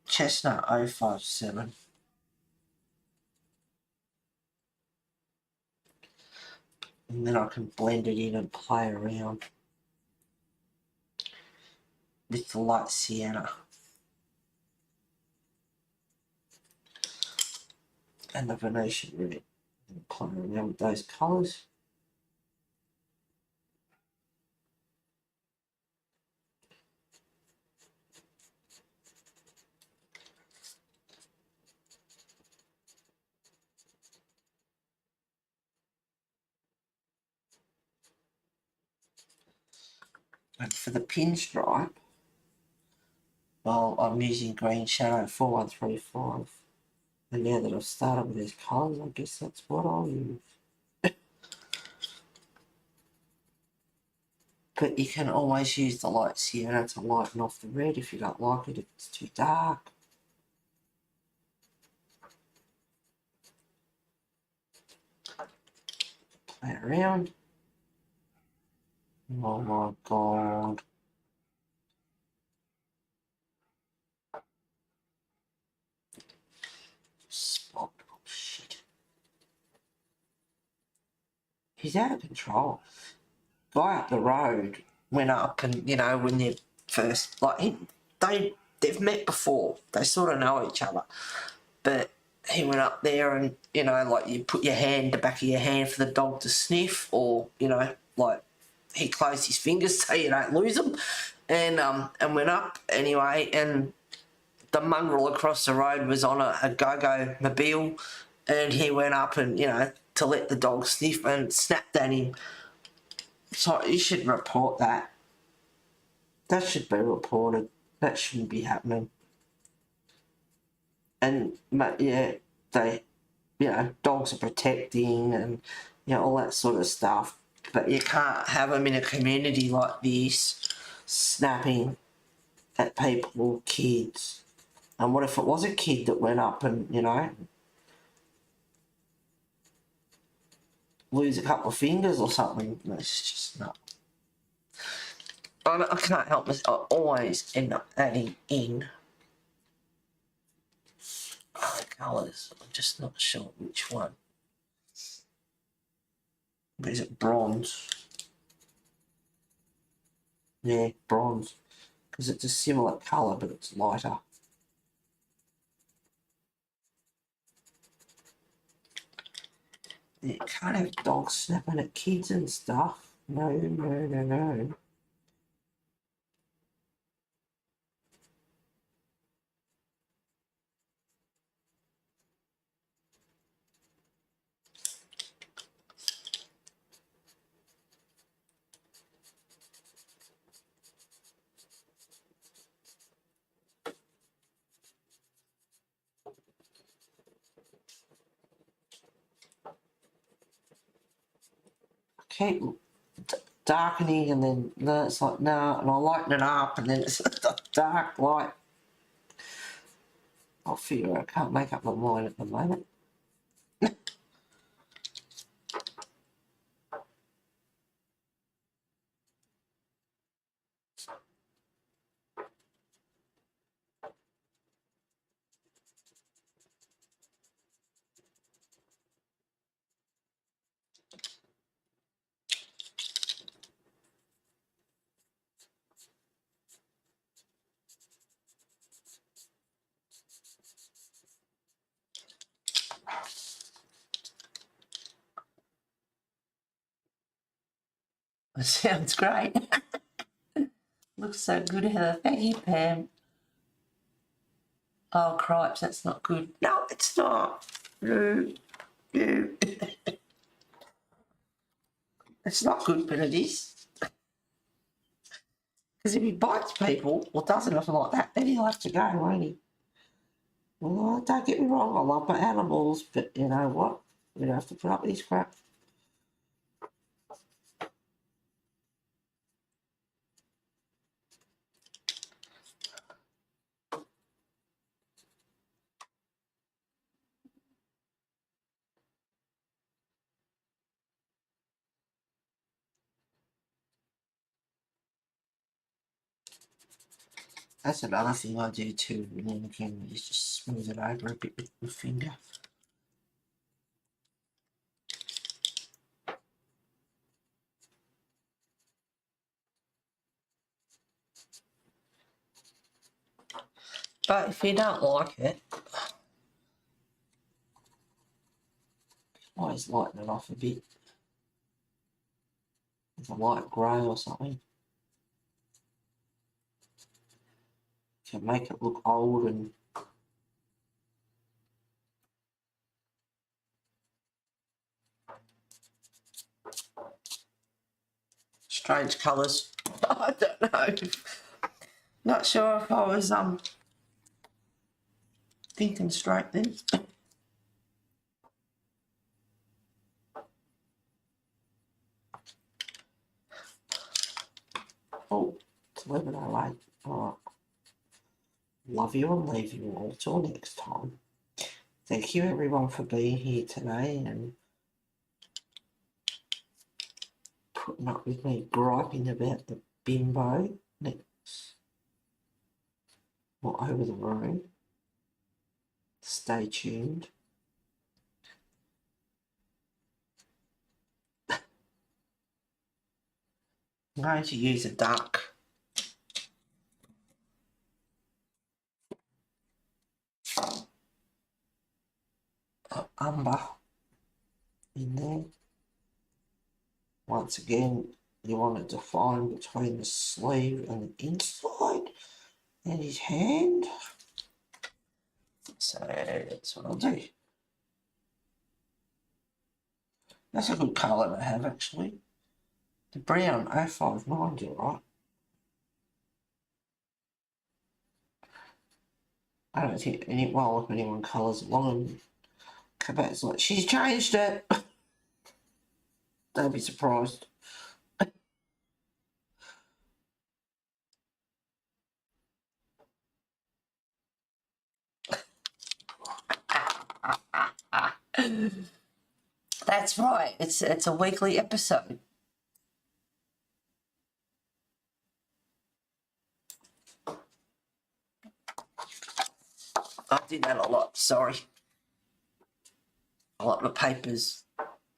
Chestnut 057. And then I can blend it in and play around with the light sienna. And the Venetian Red. And play around with those colours. And for the pinstripe, well, I'm using Green Shadow 4135. And now that I've started with these colours, I guess that's what I'll use. But you can always use the light sienna to lighten off the red if you don't like it, if it's too dark. Play it around. Oh my god. Spot. Oh shit. He's out of control. Guy up the road went up and, you know, when they're first, like, they've met before. They sort of know each other. But he went up there and, you know, like you put your hand, the back of your hand for the dog to sniff, or, you know, like he closed his fingers so you don't lose them, and went up anyway, and the mongrel across the road was on a go-go mobile, and he went up and, you know, to let the dog sniff and snapped at him. So you should report that. That should be reported. That shouldn't be happening. And, yeah, they, you know, dogs are protecting and, you know, all that sort of stuff. But you can't have them in a community like this, snapping at people or kids. And what if it was a kid that went up and, you know, lose a couple of fingers or something. It's just not. I can't help myself. I always end up adding in colours. I'm just not sure which one. But is it bronze? Yeah, bronze. Because it's a similar colour, but it's lighter. You can't have dogs snapping at kids and stuff. No, no, no, no. Keep darkening and then it's like, no, and I lighten it up and then it's dark light. I'll figure I can't make up my mind at the moment. It sounds great. Looks so good, Heather. Thank you, Pam. Oh, cripes, that's not good. No, it's not. No, no. It's not good, but it is. Because if he bites people or does anything like that, then he'll have to go, won't he? Well, don't get me wrong, I love my animals, but you know what? We don't have to put up with this crap. That's another thing I do too, and then again, is just smooth it over a bit with my finger. But if you don't like it, always lighten it off a bit with a light grey or something. Can make it look old and strange colours. I don't know. Not sure if I was thinking straight then. Oh, it's 11:08. Alright. Love you and leave you all till next time. Thank you everyone for being here today and putting up with me griping about the bimbo next or over the room. Stay tuned. I'm going to use a dark umber in there. Once again, you want to define between the sleeve and the inside and his hand. So that's what I'll do. That's a good colour to have actually. The brown 059, you're right. I don't think well if anyone colours it long and Quebec's like, she's changed it. Don't be surprised. That's right. It's a weekly episode. I did that a lot. Sorry. A lot of papers.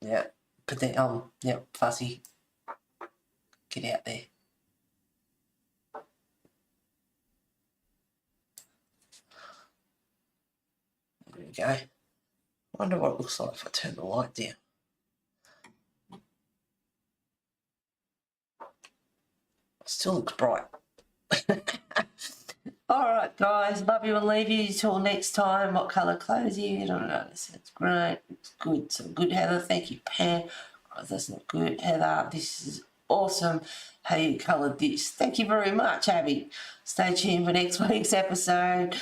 Yeah. But then yeah, fussy. Get out there. There we go. Wonder what it looks like if I turn the light down. Still looks bright. Alright guys, love you and leave you till next time. What colour clothes are you? I don't know. It's great. It's good. So good, Heather. Thank you, Pam. Oh, that's not good, Heather. This is awesome. How you coloured this. Thank you very much, Abby. Stay tuned for next week's episode.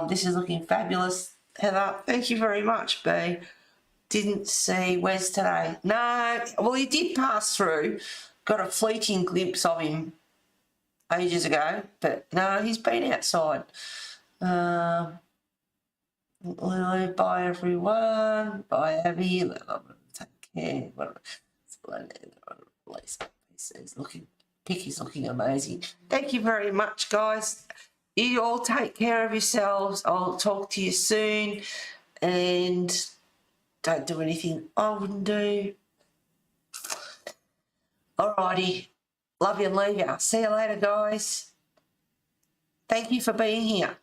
This is looking fabulous, Heather. Thank you very much, B. Didn't see Wes today. No, well, he did pass through. Got a fleeting glimpse of him ages ago, but no, he's been outside. Lily, bye everyone. Bye Abby. Take care. He's looking, Picky's looking amazing. Thank you very much, guys. You all take care of yourselves. I'll talk to you soon, and don't do anything I wouldn't do. Alrighty. Love you and leave you. See you later, guys. Thank you for being here.